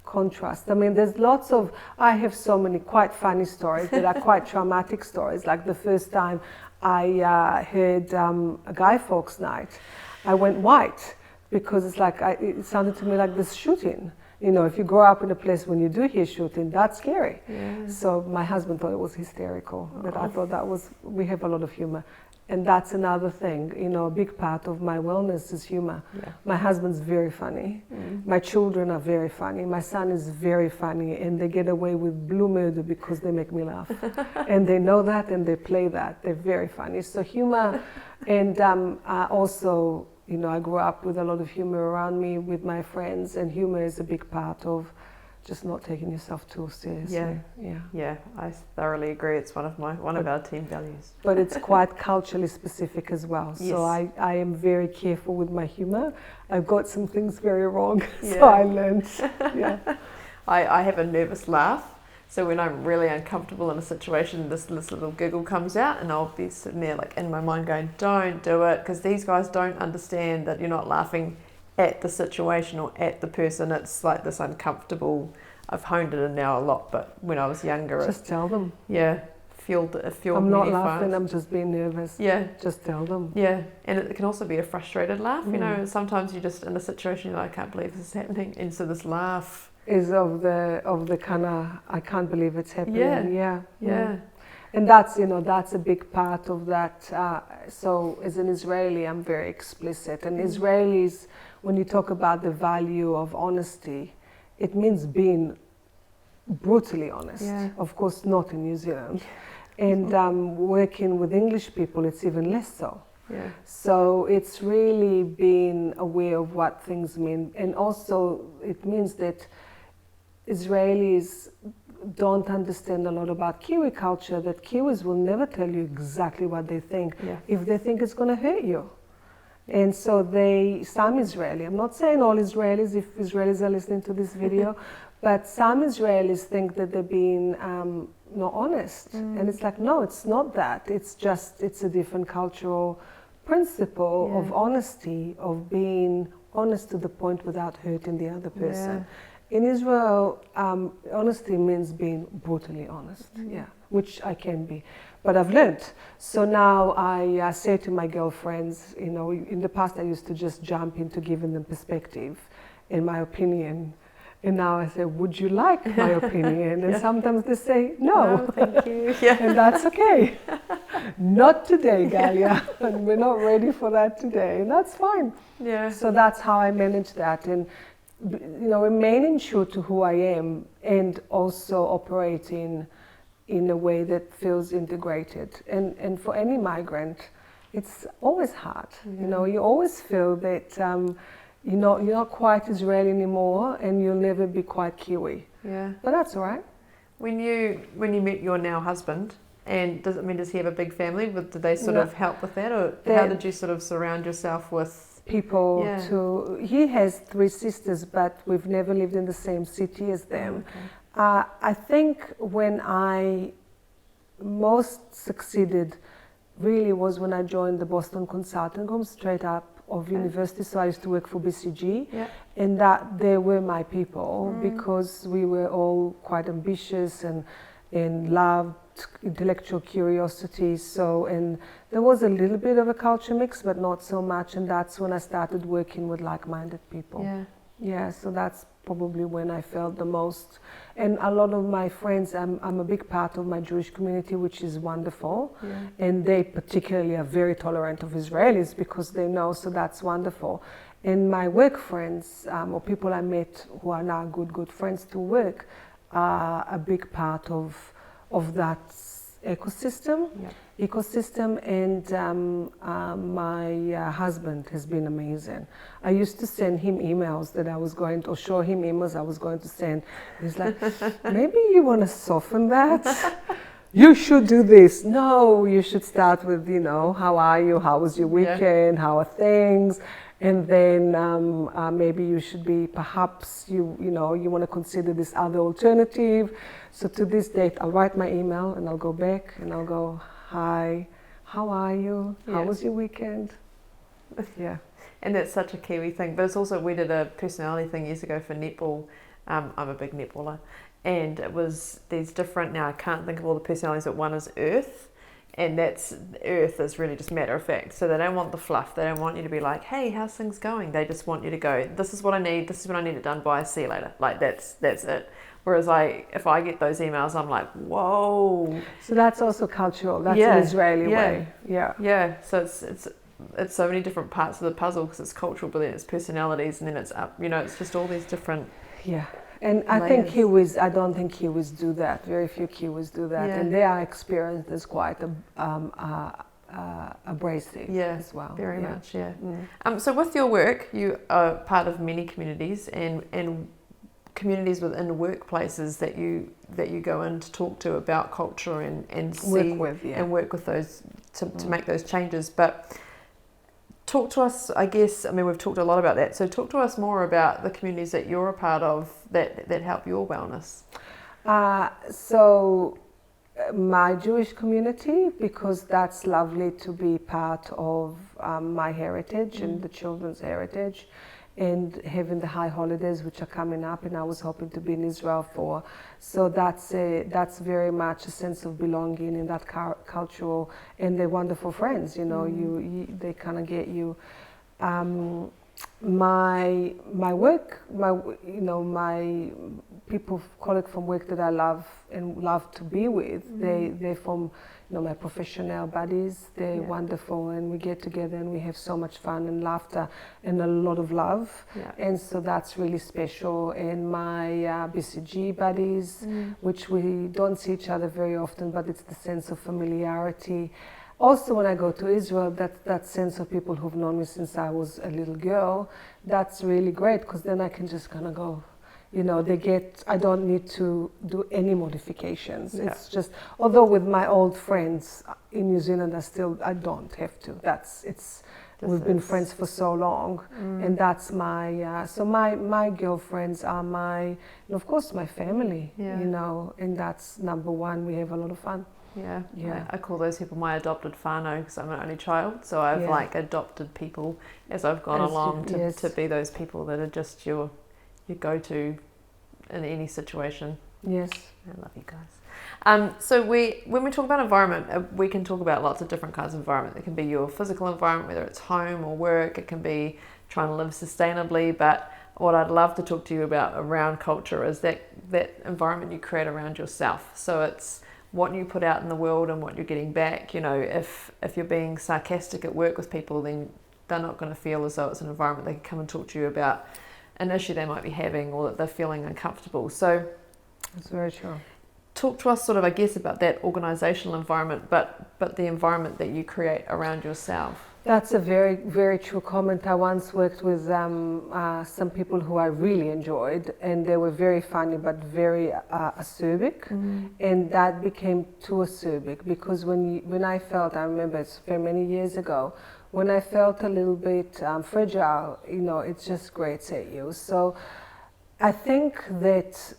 contrast. I mean, there's lots of, I have so many quite funny stories that are quite traumatic stories. Like the first time I heard a Guy Fawkes night, I went white. Because it's like, it sounded to me like this shooting. You know, if you grow up in a place when you do hear shooting, that's scary. So my husband thought it was hysterical. That I thought that was, we have a lot of humor. And that's another thing, you know, a big part of my wellness is humor. My husband's very funny. My children are very funny. My son is very funny, and they get away with blue murder because they make me laugh. And they know that and they play that. They're very funny. So humor, and also, you know, I grew up with a lot of humor around me with my friends, and humor is a big part of just not taking yourself too seriously. Yeah, I thoroughly agree. It's one of our team values. But it's quite culturally specific as well. So I am very careful with my humor. I've got some things very wrong, so I learned. I have a nervous laugh. So when I'm really uncomfortable in a situation, this little giggle comes out, and I'll be sitting there like in my mind going, don't do it, because these guys don't understand that you're not laughing at the situation or at the person. It's like this uncomfortable, I've honed it in now a lot, but when I was younger, just tell them. fueled I'm not many laughing, fires. I'm just being nervous. Yeah. Just tell them. Yeah, and it can also be a frustrated laugh. You know, sometimes you're just in a situation, you're like, I can't believe this is happening, and so this laugh is of the kind of, I can't believe it's happening. Yeah. And that's, you know, that's a big part of that. So as an Israeli, I'm very explicit. And Israelis, when you talk about the value of honesty, it means being brutally honest. Of course, not in New Zealand. And working with English people, it's even less so. So it's really being aware of what things mean. And also it means that Israelis don't understand a lot about Kiwi culture, that Kiwis will never tell you exactly what they think if they think it's going to hurt you. And so some Israeli, I'm not saying all Israelis, if Israelis are listening to this video, but some Israelis think that they're being not honest. And it's like, no, it's not that. It's just, it's a different cultural principle of honesty, of being honest to the point without hurting the other person. In Israel, honesty means being brutally honest, which I can be. But I've learned. So now I say to my girlfriends, you know, in the past I used to just jump into giving them perspective and my opinion. And now I say, would you like my opinion? And sometimes they say, no, thank you. And that's okay. Not today, Galia. And we're not ready for that today. And that's fine. So that's how I manage that. And you know, remaining true to who I am and also operating in a way that feels integrated. And for any migrant, it's always hard. You know, you always feel that you're not quite Israeli anymore, and you'll never be quite Kiwi. But that's all right. When you met your now husband, and does he have a big family? Did they sort of help with that, or how did you sort of surround yourself with people he has 3 sisters, but we've never lived in the same city as them. I think when I most succeeded really was when I joined the Boston Consulting Group straight up of university. So I used to work for BCG, and that they were my people because we were all quite ambitious and loved intellectual curiosity. So, and there was a little bit of a culture mix, but not so much. And that's when I started working with like-minded people. So that's probably when I felt the most. And a lot of my friends, I'm a big part of my Jewish community, which is wonderful. And they particularly are very tolerant of Israelis because they know, so that's wonderful. And my work friends, or people I met who are now good friends to work, are a big part of that ecosystem. And my husband has been amazing. I used to send him emails that I was going to, or show him emails I was going to send. He's like, maybe you want to soften that? You should do this. No, you should start with, you know, how are you? How was your weekend? How are things? And then maybe you should be, perhaps you want to consider this other alternative. So to this date, I'll write my email and I'll go back and I'll go, hi, how are you? How was your weekend? And that's such a Kiwi thing. But it's also, we did a personality thing years ago for netball. I'm a big netballer. And it was these different, now I can't think of all the personalities, but one is Earth. And that's, Earth is really just matter of fact. So they don't want the fluff. They don't want you to be like, hey, how's things going? They just want you to go, this is what I need. This is when I need it done by. See you later. Like that's it. Whereas if I get those emails, I'm like, whoa. So that's also cultural. That's an Israeli way. So it's so many different parts of the puzzle because it's cultural, but then it's personalities, and then it's up. You know, it's just all these different. And I think Kiwis, I don't think Kiwis do that. Very few Kiwis do that, and they are experienced as quite abrasive as well. Very much. So with your work, you are part of many communities and communities within workplaces that you go in to talk to about culture and see and work with those to make those changes. But talk to us, I guess, I mean, we've talked a lot about that. So talk to us more about the communities that you're a part of that help your wellness. So my Jewish community, because that's lovely to be part of my heritage and the children's heritage. and having the high holidays which are coming up, and I was hoping to be in Israel for. So that's very much a sense of belonging in that cultural, and they're wonderful friends. You know, they kind of get you. My work, my people, colleagues from work that I love and love to be with, they're from, my Professionelle buddies. They're wonderful, and we get together and we have so much fun and laughter and a lot of love. And so that's really special. And my BCG buddies, which we don't see each other very often, but it's the sense of familiarity. Also, when I go to Israel, that sense of people who've known me since I was a little girl, that's really great, because then I can just kind of go, I don't need to do any modifications. Yeah. It's just, although with my old friends in New Zealand, I don't have to. We've been friends for so long, and that's so my girlfriends are and of course my family, and that's number one. We have a lot of fun. Yeah. I call those people my adopted whānau, because I'm an only child, so I've adopted people as I've gone along to be those people that are just your go-to in any situation. Yes. I love you guys. So when we talk about environment, we can talk about lots of different kinds of environment. It can be your physical environment, whether it's home or work. It can be trying to live sustainably, but what I'd love to talk to you about around culture is that environment you create around yourself. So it's what you put out in the world and what you're getting back. If you're being sarcastic at work with people, then they're not going to feel as though it's an environment they can come and talk to you about an issue they might be having, or that they're feeling uncomfortable. So that's very true. Talk to us sort of, I guess, about that organisational environment, but the environment that you create around yourself. That's a very, very true comment. I once worked with some people who I really enjoyed, and they were very funny but very acerbic, and that became too acerbic, because when I felt, I remember it's very many years ago, when I felt a little bit fragile, it just grates at you. So I think that,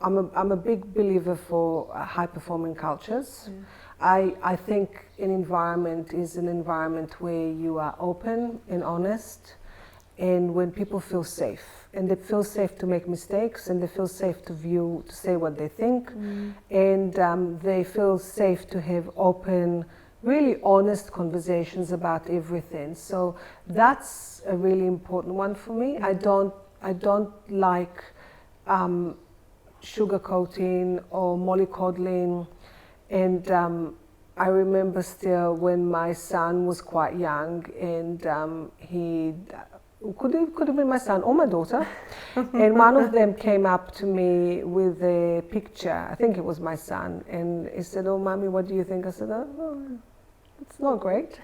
I'm a big believer for high-performing cultures. I think an environment is an environment where you are open and honest, and when people feel safe, and they feel safe to make mistakes, and they feel safe to say what they think, and they feel safe to have open, really honest conversations about everything. So that's a really important one for me. I don't like sugarcoating or mollycoddling. And I remember still when my son was quite young, and he could have been my son or my daughter, and one of them came up to me with a picture. I think it was my son, and he said, "Oh, Mommy, what do you think?" I said, "Oh, it's not great."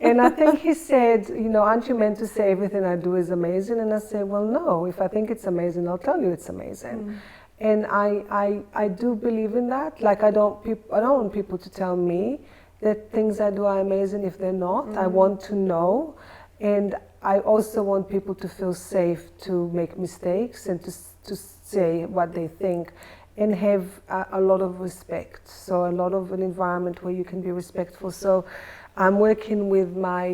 And I think he said, "Aren't you meant to say everything I do is amazing?" And I said, "Well, no. If I think it's amazing, I'll tell you it's amazing." And I do believe in that. Like, I don't want people to tell me that things I do are amazing if they're not. I want to know, and I also want people to feel safe to make mistakes and to say what they think, and have a lot of respect. So a lot of an environment where you can be respectful. So I'm working with my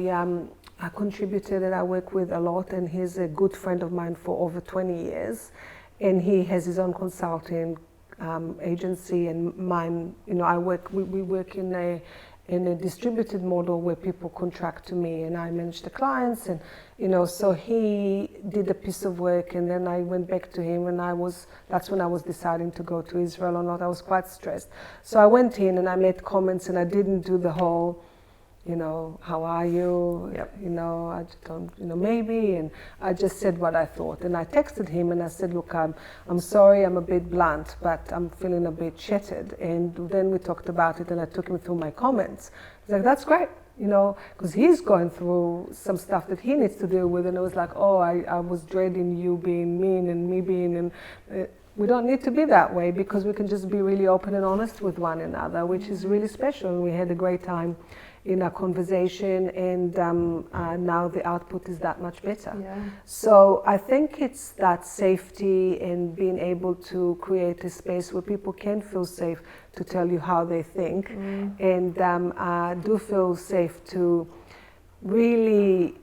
a contributor that I work with a lot, and he's a good friend of mine for over 20 years. And he has his own consulting agency, and mine, we work in a distributed model where people contract to me and I manage the clients, and so he did a piece of work, and then I went back to him, and that's when I was deciding to go to Israel or not. I was quite stressed. So I went in and I made comments, and I didn't do the whole, how are you? Yep. I just don't, maybe. And I just said what I thought. And I texted him and I said, "Look, I'm sorry, I'm a bit blunt, but I'm feeling a bit shattered." And then we talked about it, and I took him through my comments. He's like, "That's great," because he's going through some stuff that he needs to deal with. And it was like, "Oh, I was dreading you being mean and me being," and we don't need to be that way, because we can just be really open and honest with one another, which is really special. And we had a great time in our conversation, and now the output is that much better. Yeah. So I think it's that safety and being able to create a space where people can feel safe to tell you how they think, and do feel safe to really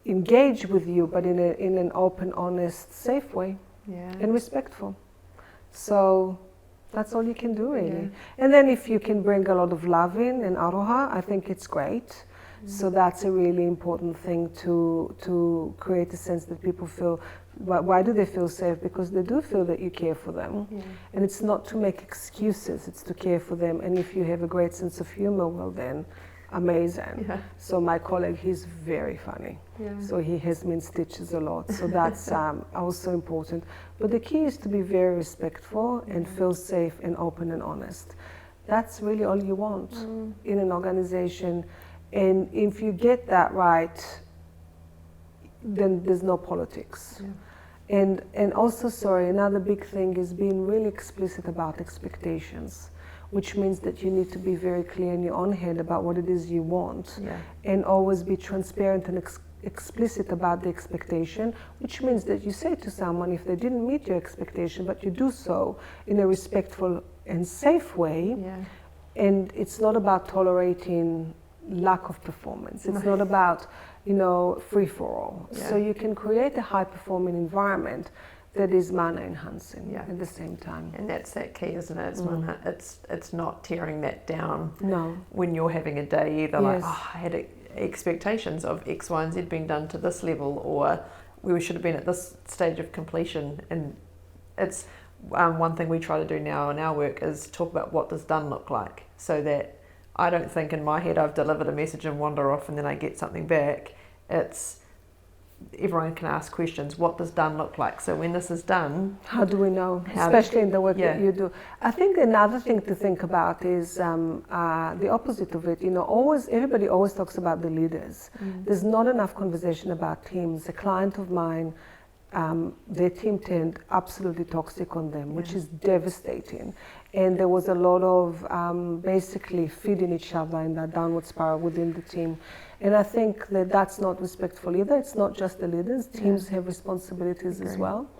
engage with you, but in an open, honest, safe way, and respectful. So that's all you can do, really. And then if you can bring a lot of love in and aroha, I think it's great. So that's a really important thing to create a sense that people feel. Why do they feel safe? Because they do feel that you care for them. And it's not to make excuses, it's to care for them. And if you have a great sense of humor, well then, amazing. So my colleague, he's very funny. So he has me in stitches a lot. So that's also important. But the key is to be very respectful and feel safe and open and honest. That's really all you want in an organization. And if you get that right, then there's no politics. And also, another big thing is being really explicit about expectations, which means that you need to be very clear in your own head about what it is you want, and always be transparent and explicit about the expectation, which means that you say to someone if they didn't meet your expectation, but you do so in a respectful and safe way, and it's not about tolerating lack of performance. It's not about, free for all. So you can create a high performing environment that is mana enhancing at the same time. And that's that key, isn't it? It's not tearing that down. No. When you're having a day either like, I had expectations of X, Y, and Z being done to this level, or we should have been at this stage of completion. And it's one thing we try to do now in our work is talk about what does done look like, so that I don't think in my head I've delivered a message and wander off and then I get something back. It's everyone can ask questions. What does done look like? So when this is done, how do we know? Especially in the work that you do. I think another thing to think about is the opposite of it. Everybody always talks about the leaders. There's not enough conversation about teams. A client of mine, their team turned absolutely toxic on them, which is devastating. And there was a lot of basically feeding each other in that downward spiral within the team. And I think that that's not respectful either. It's not just the leaders. Teams have responsibilities as well.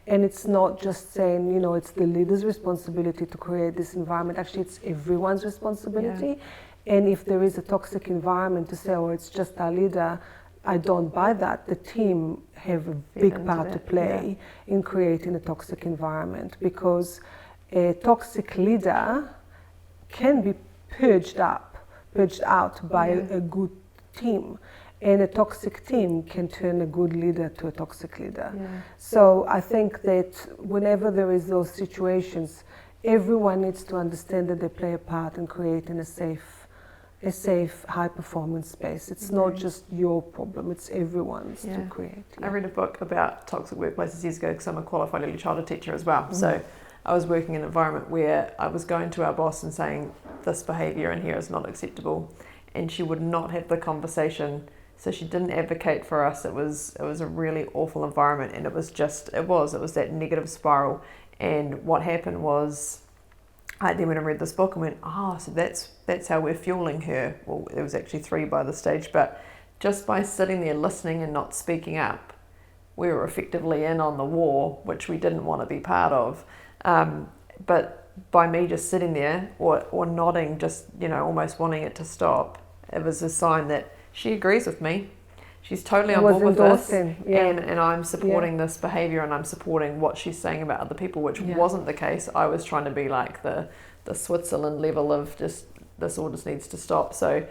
And it's not just saying, it's the leader's responsibility to create this environment. Actually, it's everyone's responsibility. And if there is a toxic environment, to say, it's just our leader, I don't buy that. The team have a big part to play in creating a toxic environment, because a toxic leader can be purged out by a good team, and a toxic team can turn a good leader to a toxic leader. So I think that whenever there is those situations, everyone needs to understand that they play a part in creating a safe, high-performance space. It's not just your problem, it's everyone's to create. I read a book about toxic workplaces years ago because I'm a qualified early childhood teacher as well. So I was working in an environment where I was going to our boss and saying, this behaviour in here is not acceptable. And she would not have the conversation. So she didn't advocate for us. It was a really awful environment, and it was that negative spiral. And what happened was, I then went and read this book and went, so that's how we're fueling her. Well, there was actually 3 by the stage, but just by sitting there listening and not speaking up, we were effectively in on the war, which we didn't want to be part of. But by me just sitting there or nodding, just, almost wanting it to stop, it was a sign that she agrees with me. She's totally on board with this, and I'm supporting this behaviour, and I'm supporting what she's saying about other people, which wasn't the case. I was trying to be like the Switzerland level of just, this all just needs to stop. So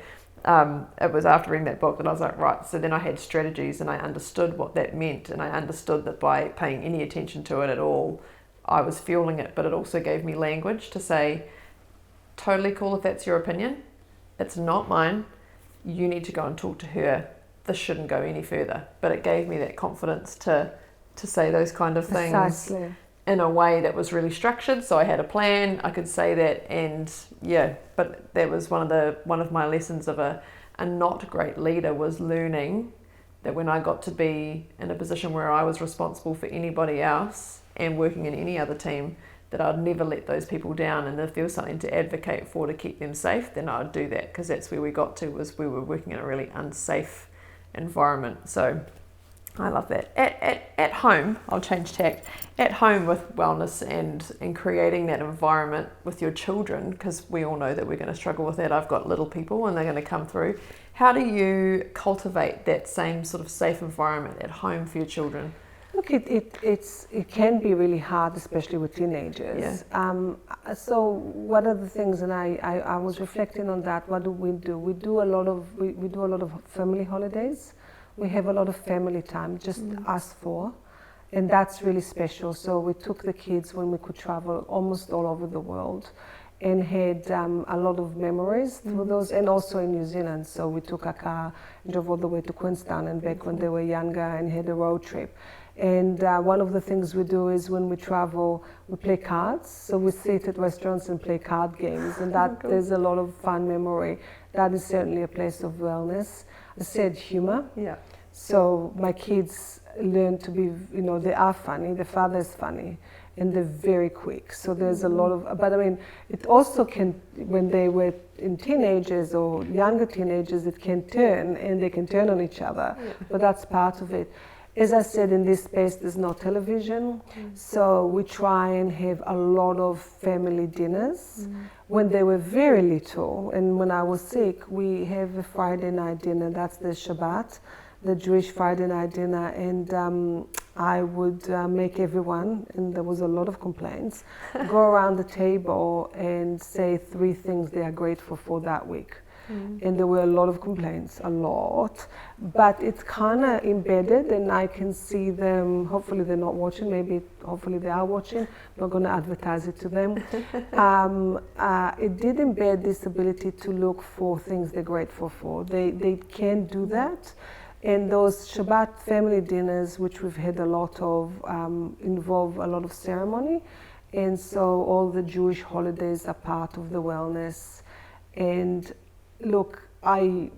it was after reading that book that I was like, right, so then I had strategies, and I understood what that meant, and I understood that by paying any attention to it at all, I was fueling it. But it also gave me language to say, totally cool if that's your opinion, it's not mine, you need to go and talk to her, this shouldn't go any further. But it gave me that confidence to say those kind of things in a way that was really structured. So I had a plan, I could say that, and but that was one of my lessons of a not great leader, was learning that when I got to be in a position where I was responsible for anybody else and working in any other team, that I'd never let those people down, and if there was something to advocate for to keep them safe, then I'd do that, because that's where we got to, was we were working in a really unsafe environment. So I love that. At home, I'll change tact. At home with wellness and creating that environment with your children, because we all know that we're going to struggle with that. I've got little people and they're going to come through. How do you cultivate that same sort of safe environment at home for your children? Look, it can be really hard, especially with teenagers. Yeah. So what are the things, and I was reflecting on that. What do? We do a lot of family holidays. We have a lot of family time, just us four, and that's really special. So we took the kids when we could travel almost all over the world, and had a lot of memories through those, and also in New Zealand. So we took a car, drove all the way to Queenstown and back when they were younger, and had a road trip. And one of the things we do is when we travel, we play cards. So we sit at restaurants and play card games, and that there's a lot of fun memory. That is certainly a place of wellness. I said humor. Yeah. So my kids learn to be, they are funny. The father is funny, and they're very quick. So there's a lot of, but I mean, it also can, when they were in teenagers or younger teenagers, it can turn, and they can turn on each other. Yeah. But that's part of it. As I said, in this space, there's no television, so we try and have a lot of family dinners. When they were very little, and when I was sick, we have a Friday night dinner. That's the Shabbat, the Jewish Friday night dinner, and I would make everyone, and there was a lot of complaints, go around the table and say 3 things they are grateful for that week. And there were a lot of complaints, a lot, but it's kind of embedded, and I can see them. Hopefully they're not watching, hopefully they are watching. I'm not going to advertise it to them. It did embed this ability to look for things they're grateful for. They can do that, and those Shabbat family dinners, which we've had a lot of, involve a lot of ceremony, and so all the Jewish holidays are part of the wellness. And look, I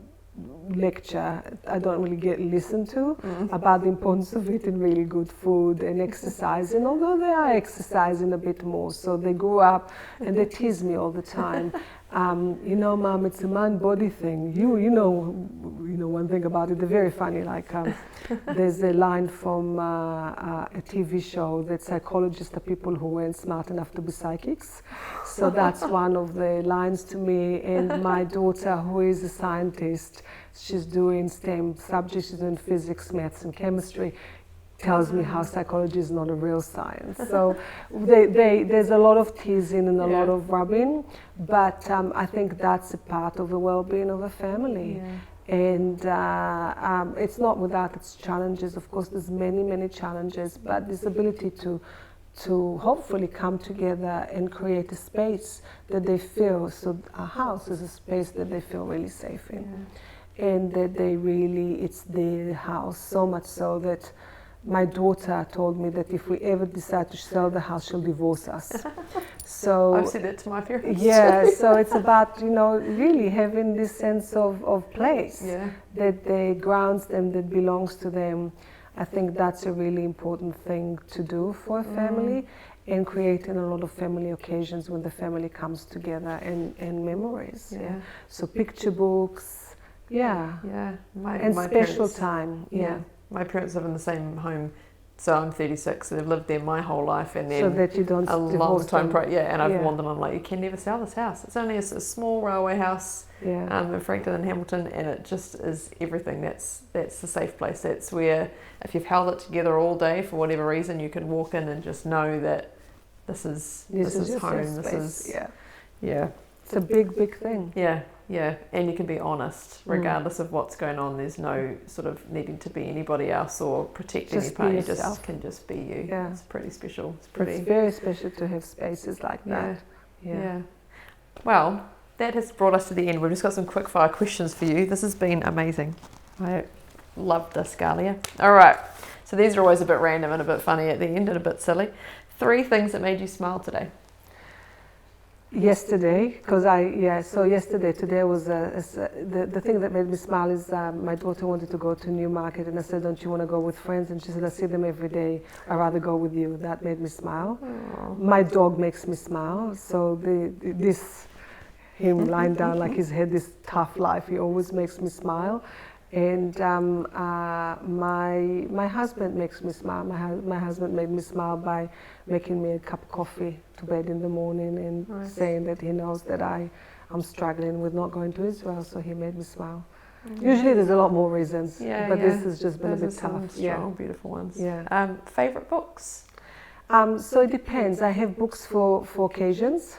lecture, I don't really get listened to about the importance of eating really good food and exercising, although they are exercising a bit more. So they grew up and they tease me all the time. Mom, it's a man-body thing. You know one thing about it. They're very funny. Like there's a line from a TV show that psychologists are people who weren't smart enough to be psychics. So that's one of the lines to me. And my daughter, who is a scientist, she's doing STEM subjects, she's doing physics, maths, and chemistry, tells me how psychology is not a real science. So there's a lot of teasing and a lot of rubbing, but I think that's a part of the well-being of a family. Yeah. And it's not without its challenges. Of course, there's many challenges, but this ability to hopefully come together and create a space that they feel, so a house is a space that they feel really safe in. Yeah. And that it's their house, so much so that my daughter told me that if we ever decide to sell the house, she'll divorce us. So I've said that to my parents. Yeah, so it's about, really having this sense of place, that they grounds them, that belongs to them. I think that's a really important thing to do for a family, and creating a lot of family occasions when the family comes together, and memories. Yeah. So picture books, and my special parents, time. Yeah. My parents live in the same home, so I'm 36, so they've lived there my whole life, and then so that you don't a long time and I've warned them, I'm like, you can never sell this house. It's only a small railway house in Frankton and Hamilton, and it just is everything. That's the safe place. That's where, if you've held it together all day for whatever reason, you can walk in and just know that this is home. This is It's a big thing. Yeah, and you can be honest regardless of what's going on. There's no sort of needing to be anybody else or protect any part. You just can just be you. Yeah. It's pretty special. It's very special to have spaces like that. Yeah. Well, that has brought us to the end. We've just got some quick fire questions for you. This has been amazing. I love this, Galia. All right. So these are always a bit random and a bit funny at the end and a bit silly. 3 things that made you smile today. Yesterday, because today was the thing that made me smile is my daughter wanted to go to Newmarket, and I said, don't you want to go with friends? And she said, I see them every day, I'd rather go with you. That made me smile. Aww. My dog makes me smile, so him lying down like he's had this tough life, he always makes me smile. And my husband makes me smile. My husband made me smile by making me a cup of coffee to bed in the morning and saying that he knows that I'm struggling with not going to Israel, so he made me smile. Usually there's a lot more reasons, but this has just been a bit tough. Strong, beautiful ones. Yeah. Favorite books? So it depends. I have books for occasions.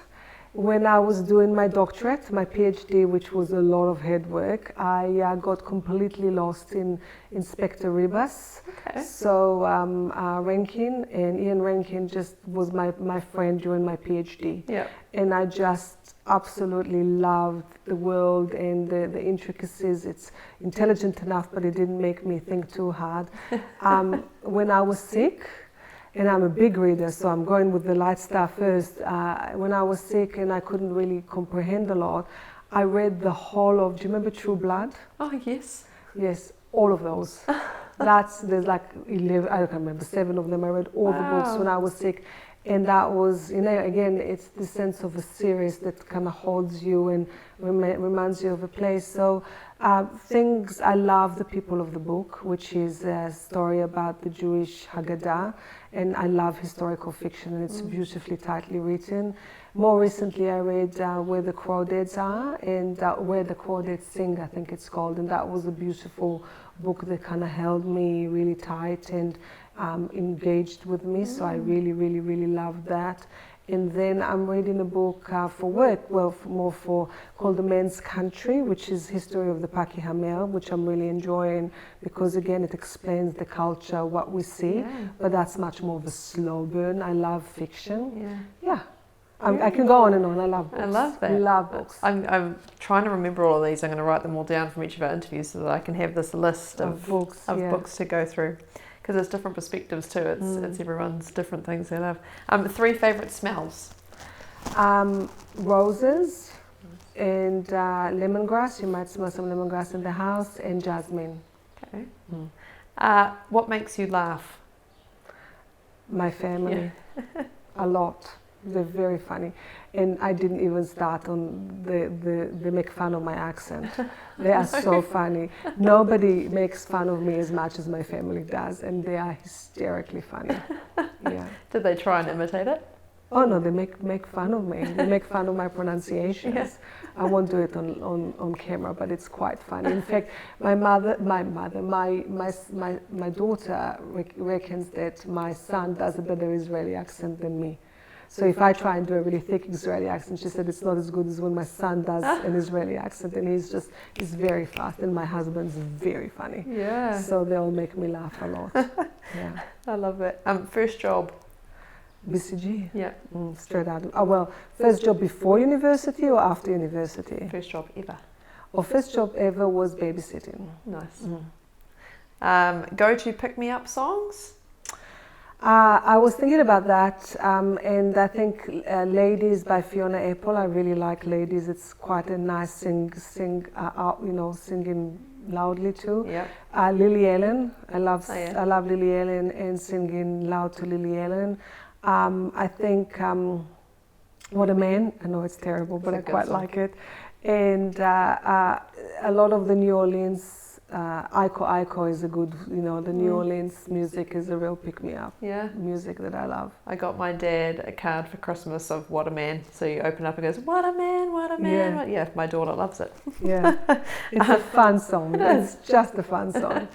When I was doing my doctorate, my PhD, which was a lot of head work, I got completely lost in Inspector Rebus. Okay. So Rankin, and Ian Rankin just was my friend during my PhD. Yep. And I just absolutely loved the world and the intricacies. It's intelligent enough, but it didn't make me think too hard. When I was sick, and I'm a big reader, so I'm going with the light stuff first. When I was sick and I couldn't really comprehend a lot, I read the whole of, do you remember True Blood? Oh, yes. Yes, all of those. There's like 11, I can't remember, 7 of them. I read all the books when I was sick. And that was, again, it's the sense of a series that kind of holds you and reminds you of a place. So things, I love the people of the book, which is a story about the Jewish Haggadah. And I love historical fiction, and it's beautifully, tightly written. More recently, I read Where the Crawdads Are, and Where the Crawdads Sing, I think it's called. And that was a beautiful book that kind of held me really tight and engaged with me. So I really, really, really loved that. And then I'm reading a book for work, called The Man's Country, which is history of the Paki Hamel, which I'm really enjoying because, again, it explains the culture, what we see, but that's much more of a slow burn. I love fiction. Yeah. I can go on and on. I love books. I love that. I love books. I'm trying to remember all of these. I'm going to write them all down from each of our interviews so that I can have this list of books to go through. Because there's different perspectives too. It's everyone's different things they love. 3 favourite smells? Roses and lemongrass. You might smell some lemongrass in the house, and jasmine. Okay. What makes you laugh? My family. A lot. They're very funny. And I didn't even start on they make fun of my accent. They are so funny. Nobody makes fun of me as much as my family does, and they are hysterically funny. Yeah. Did they try and imitate it? Oh no, they make fun of me. They make fun of my pronunciations. I won't do it on camera, but it's quite funny. In fact, my daughter reckons that my son does a better Israeli accent than me. So if I try and do a really thick Israeli accent, she said it's not as good as when my son does an Israeli accent, and he's very fast, and my husband's very funny. Yeah. So they all make me laugh a lot. Yeah. I love it. First job? BCG? Yeah. Straight out. First job before university or after university? First job ever. First job ever was babysitting. Nice. Go to pick-me-up songs? I was thinking about that, and I think Ladies by Fiona Apple. I really like Ladies. It's quite a nice singing loudly too. Yep. Lily Allen. I love Lily Allen and singing loud to Lily Allen. I think What a Man. I know it's terrible, but I quite like it. And a lot of the New Orleans. Aiko is a good, the New Orleans music is a real pick-me-up music that I love. I got my dad a card for Christmas of What a Man. So you open up and goes, what a man, what a man. Yeah, my daughter loves it. Yeah, it's a fun song. It's just a fun song.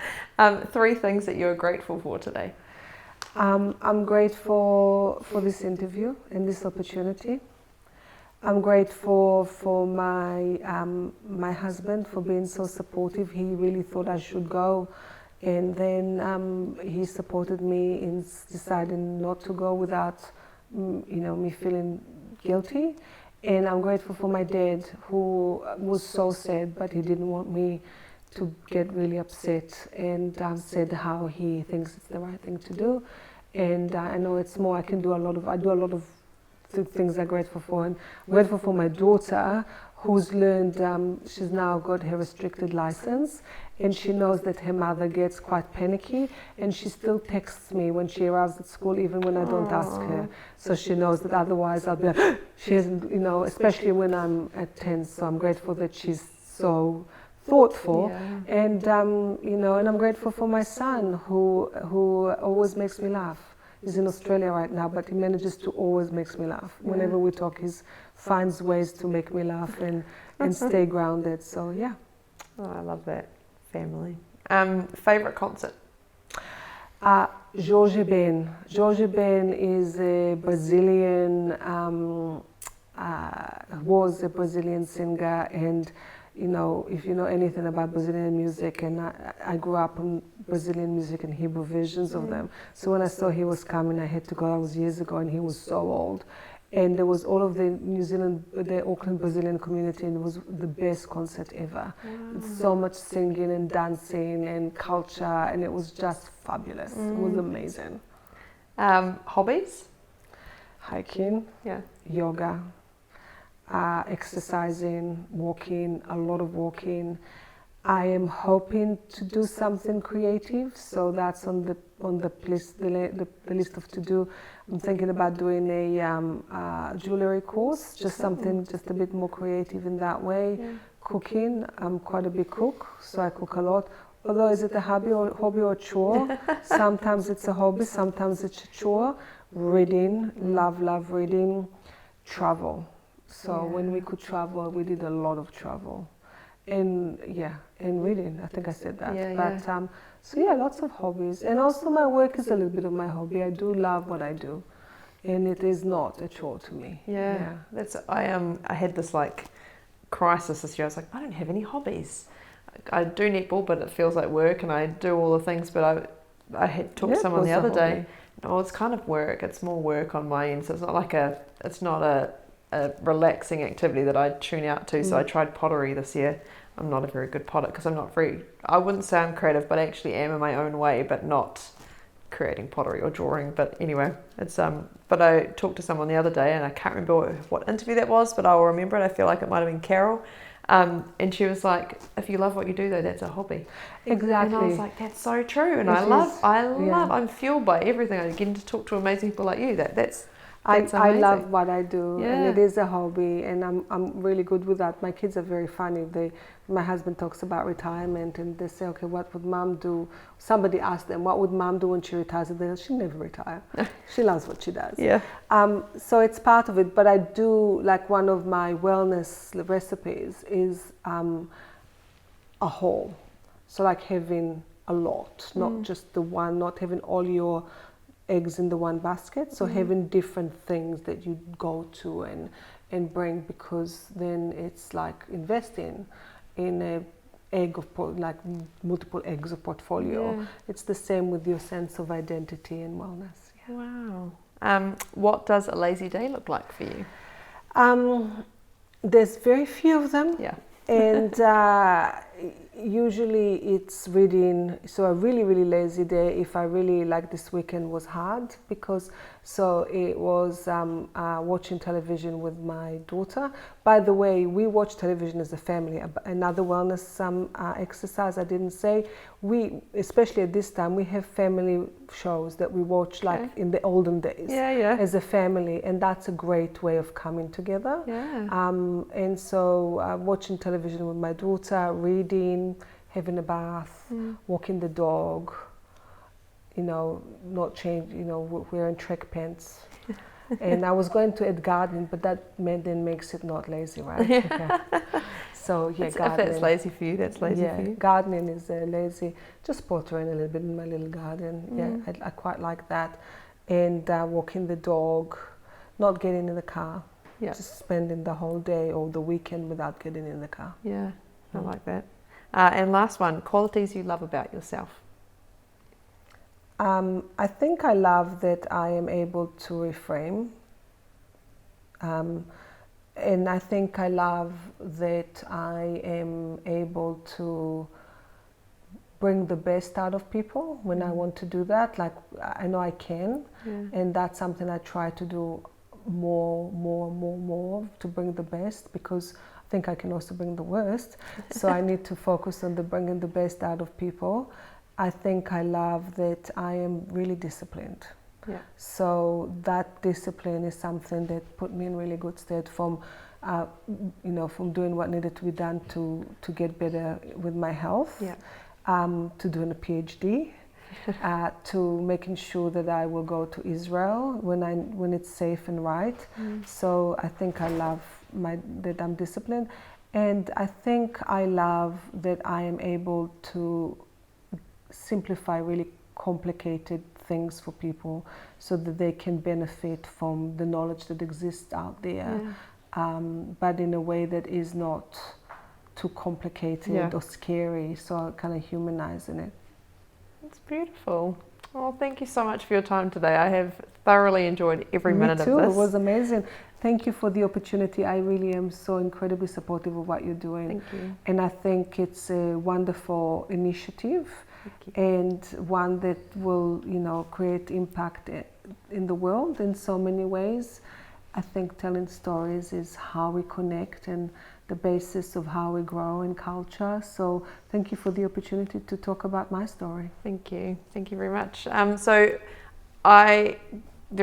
3 things that you're grateful for today? I'm grateful for this interview and this opportunity. I'm grateful for my husband for being so supportive. He really thought I should go, and then he supported me in deciding not to go without me feeling guilty. And I'm grateful for my dad, who was so sad, but he didn't want me to get really upset, and said how he thinks it's the right thing to do. And I know it's more. I do a lot of things I'm grateful for. And I'm grateful for my daughter, who's learned, she's now got her restricted license, and she knows that her mother gets quite panicky, and she still texts me when she arrives at school, even when I don't ask her. So she knows that otherwise I'll be like, she hasn't, especially when I'm at 10. So I'm grateful that she's so thoughtful, and you know, and I'm grateful for my son who always makes me laugh. He's in Australia right now, but he manages to always makes me laugh. Whenever we talk, he finds ways to make me laugh and stay grounded. So yeah. Oh, I love that. Family. Favorite concert? Jorge Ben. Jorge Ben is a Brazilian, was a Brazilian singer, and you know, if you know anything about Brazilian music, and I grew up on Brazilian music and Hebrew versions of them. So when I saw he was coming, I had to go. That was years ago, and he was so old. And there was all of the the Auckland Brazilian community, and it was the best concert ever. Wow. So much singing and dancing and culture, and it was just fabulous. It was amazing. Hobbies? Hiking, yoga, exercising, walking, a lot of walking. I am hoping to do something creative, so that's on the list, the list of to do. I'm thinking about doing a jewelry course, just something just a bit more creative in that way. Cooking, I'm quite a big cook, so I cook a lot. Although is it a hobby or chore? Sometimes it's a hobby, sometimes it's a chore. Reading, love reading. Travel. So when we could travel, we did a lot of travel. And reading, I think I said that. So lots of hobbies. And also my work is a little bit of my hobby. I do love what I do. And it is not a chore to me. I had this like crisis this year. I was like, I don't have any hobbies. I do netball, but it feels like work, and I do all the things, but I had talked to someone the other day. No, it's kind of work. It's more work on my end. So it's not like a relaxing activity that I tune out to. So I tried pottery this year. I'm not a very good potter because I'm not I wouldn't say I'm creative, but I actually am in my own way, but not creating pottery or drawing. But anyway, it's but I talked to someone the other day, and I can't remember what interview that was, but I will remember it. I feel like it might have been Carol. And she was like, if you love what you do though, that's a hobby. Exactly. And I was like, that's so true. And I'm fueled by everything. I get to talk to amazing people like you. That's I love what I do, and it is a hobby, and I'm really good with that. My kids are very funny. My husband talks about retirement, and they say, okay, what would mom do? Somebody asked them, what would mom do when she retires? And they say, she'll never retire. She loves what she does. So it's part of it, but I do, like one of my wellness recipes is a whole. So like having a lot, not just the one, not having all your eggs in the one basket, so having different things that you go to and bring, because then it's like investing in a egg of like multiple eggs of portfolio. It's the same with your sense of identity and wellness. Wow. What does a lazy day look like for you? There's very few of them. And usually it's reading. So a really, really lazy day, if I really like this weekend, was hard because it was watching television with my daughter. By the way, we watch television as a family. Another wellness exercise I didn't say, we, especially at this time, we have family shows that we watch like in the olden days as a family, and that's a great way of coming together. And so watching television with my daughter, reading, having a bath, walking the dog, not change, wearing track pants. And I was going to add gardening, but that then makes it not lazy, right? So gardening. If that's lazy for you, that's lazy for you. Gardening is lazy. Just pottering a little bit in my little garden. I quite like that. And walking the dog, not getting in the car. Just spending the whole day or the weekend without getting in the car. I like that. And last one, qualities you love about yourself. I think I love that I am able to reframe. And I think I love that I am able to bring the best out of people when I want to do that. Like, I know I can. And that's something I try to do more to bring the best, because I think I can also bring the worst. So I need to focus on bringing the best out of people. I think I love that I am really disciplined. So that discipline is something that put me in really good stead from from doing what needed to be done to get better with my health, to doing a PhD, to making sure that I will go to Israel when it's safe and right. So I think I love that I'm disciplined, and I think I love that I am able to simplify really complicated things for people so that they can benefit from the knowledge that exists out there, but in a way that is not too complicated or scary, so kind of humanizing it. It's beautiful. Well, thank you so much for your time today. I have thoroughly enjoyed every minute of this. It was amazing. Thank you for the opportunity. I really am so incredibly supportive of what you're doing. Thank you. And I think it's a wonderful initiative, and one that will, create impact in the world in so many ways. I think telling stories is how we connect and the basis of how we grow in culture. So thank you for the opportunity to talk about my story. Thank you. Thank you very much. There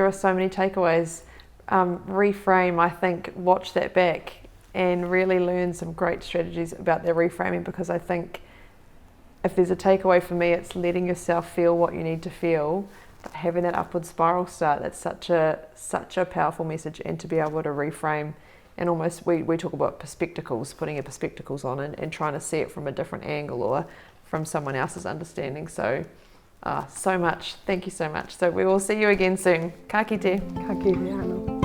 are so many takeaways. Reframe, I think, watch that back and really learn some great strategies about their reframing, because I think if there's a takeaway for me, it's letting yourself feel what you need to feel, but having that upward spiral start. That's such a powerful message, and to be able to reframe and almost, we talk about perspectives, putting your perspectives on and trying to see it from a different angle or from someone else's understanding. So so much. Thank you so much. So we will see you again soon. Ka kite. Ka kite, Anna.